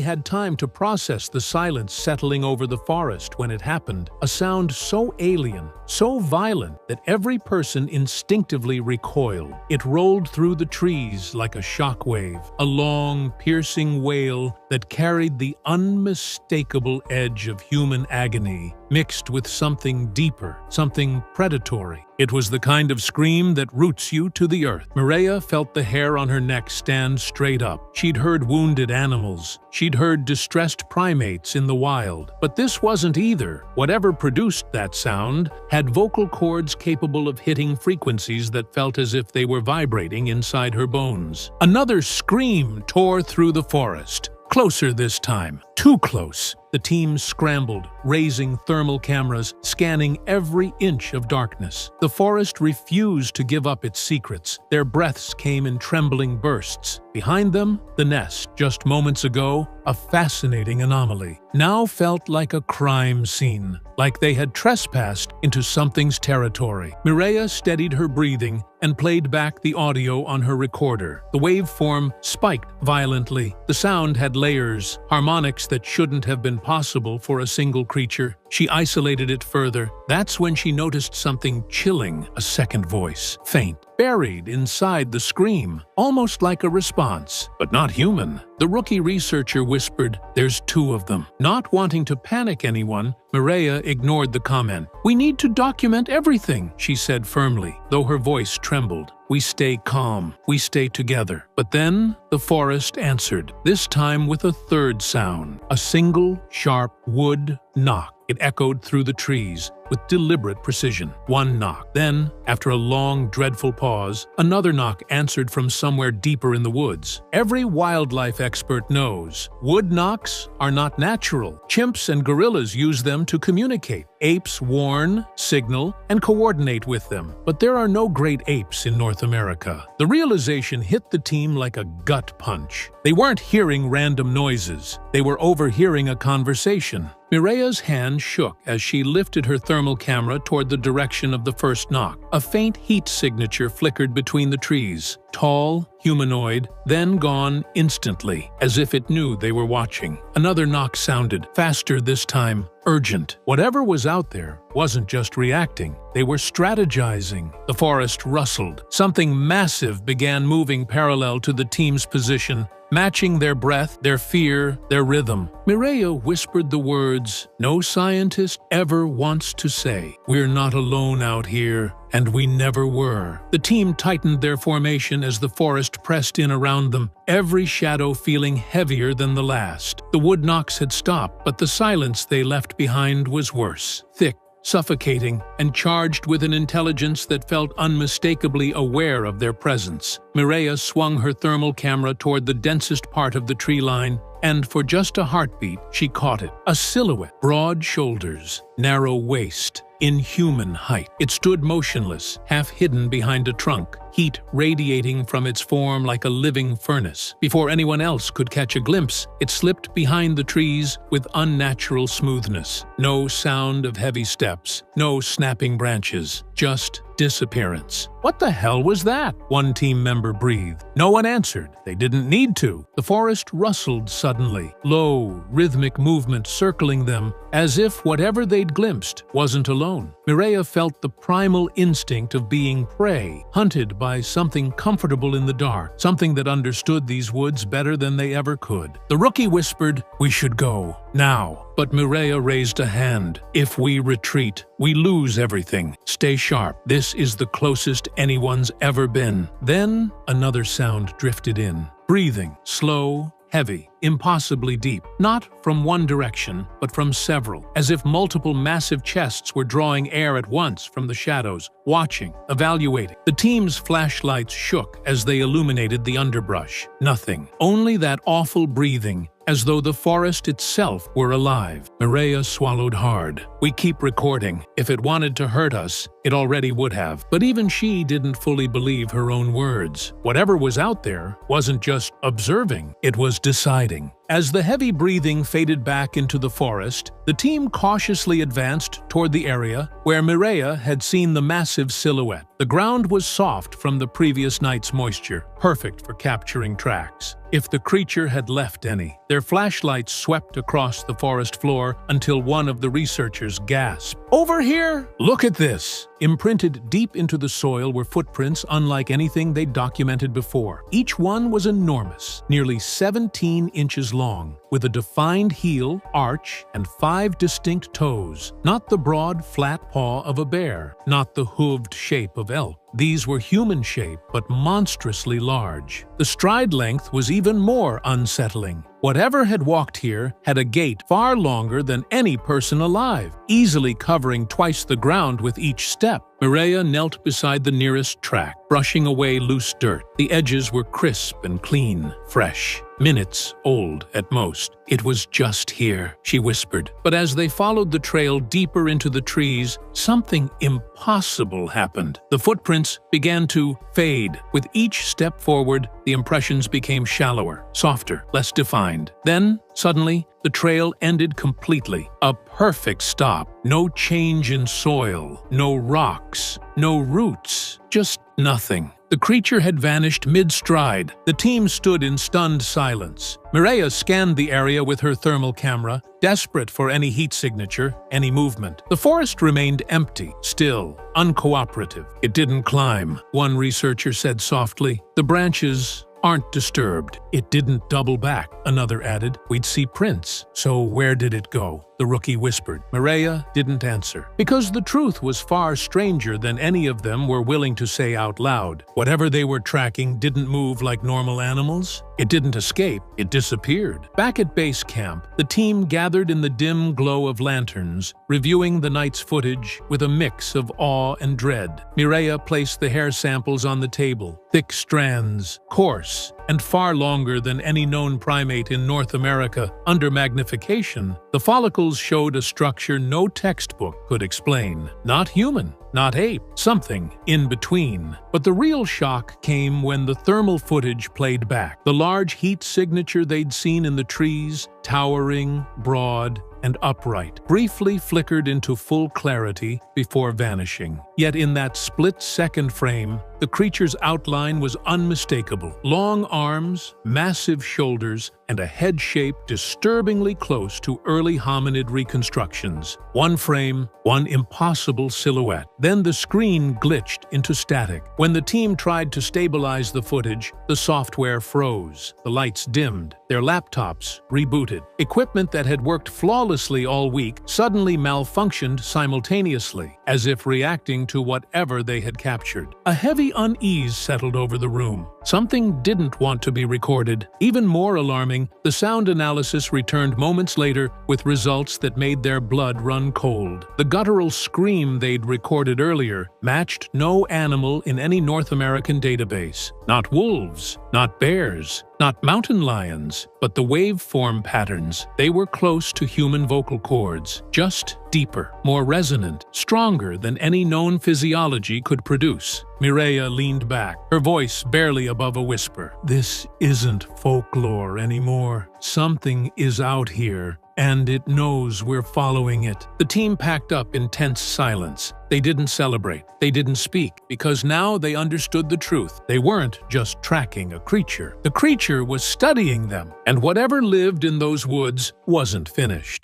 Speaker 1: had time to process the silence settling over the forest when it happened. A sound so alien, so violent, that every person instinctively recoiled. It rolled through the trees like a shockwave, a long, piercing wail that carried the unmistakable edge of human agony, mixed with something deeper, something predatory. It was the kind of scream that roots you to the earth. Mireya felt the hair on her neck stand straight up. She'd heard wounded animals. She'd heard distressed primates in the wild. But this wasn't either. Whatever produced that sound had vocal cords capable of hitting frequencies that felt as if they were vibrating inside her bones. Another scream tore through the forest. Closer this time. Too close. The team scrambled, raising thermal cameras, scanning every inch of darkness. The forest refused to give up its secrets. Their breaths came in trembling bursts. Behind them, the nest, just moments ago, a fascinating anomaly, now felt like a crime scene, like they had trespassed into something's territory. Mireya steadied her breathing and played back the audio on her recorder. The waveform spiked violently. The sound had layers, harmonics that shouldn't have been possible for a single creature. She isolated it further. That's when she noticed something chilling, a second voice, faint, buried inside the scream, almost like a response, but not human. The rookie researcher whispered, "There's 2 of them." Not wanting to panic anyone, Mireya ignored the comment. "We need to document everything," she said firmly, though her voice trembled. "We stay calm. We stay together." But then the forest answered, this time with a third sound, a single, sharp wood knock. It echoed through the trees with deliberate precision. One knock. Then, after a long, dreadful pause, another knock answered from somewhere deeper in the woods. Every wildlife expert knows wood knocks are not natural. Chimps and gorillas use them to communicate. Apes warn, signal, and coordinate with them. But there are no great apes in North America. The realization hit the team like a gut punch. They weren't hearing random noises. They were overhearing a conversation. Mireya's hand shook as she lifted her thermal camera toward the direction of the first knock. A faint heat signature flickered between the trees. Tall, humanoid, then gone instantly, as if it knew they were watching. Another knock sounded, faster this time, urgent. Whatever was out there wasn't just reacting. They were strategizing. The forest rustled. Something massive began moving parallel to the team's position, matching their breath, their fear, their rhythm. Mireya whispered the words no scientist ever wants to say. We're not alone out here, and we never were. The team tightened their formation as the forest pressed in around them, every shadow feeling heavier than the last. The wood knocks had stopped, but the silence they left behind was worse. Thick, suffocating, and charged with an intelligence that felt unmistakably aware of their presence. Mireya swung her thermal camera toward the densest part of the tree line, and for just a heartbeat, she caught it. A silhouette, broad shoulders, narrow waist, inhuman height. It stood motionless, half hidden behind a trunk, heat radiating from its form like a living furnace. Before anyone else could catch a glimpse, it slipped behind the trees with unnatural smoothness. No sound of heavy steps, no snapping branches, just disappearance. What the hell was that? One team member breathed. No one answered. They didn't need to. The forest rustled suddenly, low, rhythmic movement circling them, as if whatever they'd glimpsed wasn't alone. Mireya felt the primal instinct of being prey, hunted by something comfortable in the dark, something that understood these woods better than they ever could. The rookie whispered, "We should go, now." But Mireya raised a hand. "If we retreat, we lose everything. Stay sharp. This is the closest anyone's ever been." Then another sound drifted in. Breathing, slow, heavy, impossibly deep, not from one direction, but from several, as if multiple massive chests were drawing air at once from the shadows, watching, evaluating. The team's flashlights shook as they illuminated the underbrush. Nothing, only that awful breathing, as though the forest itself were alive. Mireya swallowed hard. "We keep recording. If it wanted to hurt us, it already would have." But even she didn't fully believe her own words. Whatever was out there wasn't just observing, it was deciding. As the heavy breathing faded back into the forest, the team cautiously advanced toward the area where Mireya had seen the massive silhouette. The ground was soft from the previous night's moisture, perfect for capturing tracks. If the creature had left any, their flashlights swept across the forest floor until one of the researchers gasped. "Over here! Look at this!" Imprinted deep into the soil were footprints unlike anything they'd documented before. Each one was enormous, nearly 17 inches long, with a defined heel, arch, and 5 distinct toes. Not the broad, flat paw of a bear, not the hooved shape of elk. These were human-shaped, but monstrously large. The stride length was even more unsettling. Whatever had walked here had a gait far longer than any person alive, easily covering twice the ground with each step. Mireya knelt beside the nearest track, brushing away loose dirt. The edges were crisp and clean, fresh, minutes old at most. "It was just here," she whispered. But as they followed the trail deeper into the trees, something impossible happened. The footprints began to fade. With each step forward, the impressions became shallower, softer, less defined. Then, suddenly, the trail ended completely. A perfect stop. No change in soil, no rocks, no roots, just nothing. The creature had vanished mid-stride. The team stood in stunned silence. Mireya scanned the area with her thermal camera, desperate for any heat signature, any movement. The forest remained empty, still, uncooperative. "It didn't climb," one researcher said softly. "The branches aren't disturbed." "It didn't double back," another added. "We'd see prints." "So where did it go?" the rookie whispered. Mireya didn't answer, because the truth was far stranger than any of them were willing to say out loud. Whatever they were tracking didn't move like normal animals. It didn't escape, it disappeared. Back at base camp, the team gathered in the dim glow of lanterns, reviewing the night's footage with a mix of awe and dread. Mireya placed the hair samples on the table, thick strands, coarse, and far longer than any known primate in North America. Under magnification, the follicles showed a structure no textbook could explain. Not human, not ape, something in between. But the real shock came when the thermal footage played back. The large heat signature they'd seen in the trees, towering, broad, and upright, briefly flickered into full clarity before vanishing. Yet in that split-second frame, the creature's outline was unmistakable. Long arms, massive shoulders, and a head shape disturbingly close to early hominid reconstructions. One frame, one impossible silhouette. Then the screen glitched into static. When the team tried to stabilize the footage, the software froze. The lights dimmed. Their laptops rebooted. Equipment that had worked flawlessly all week suddenly malfunctioned simultaneously, as if reacting to whatever they had captured. A heavy unease settled over the room. Something didn't want to be recorded. Even more alarming, the sound analysis returned moments later with results that made their blood run cold. The guttural scream they'd recorded earlier matched no animal in any North American database. Not wolves, not bears, not mountain lions, but the waveform patterns. They were close to human vocal cords, just deeper, more resonant, stronger than any known physiology could produce. Mireya leaned back, her voice barely above a whisper. "This isn't folklore anymore. Something is out here, and it knows we're following it." The team packed up in tense silence. They didn't celebrate. They didn't speak, because now they understood the truth. They weren't just tracking a creature. The creature was studying them, and whatever lived in those woods wasn't finished.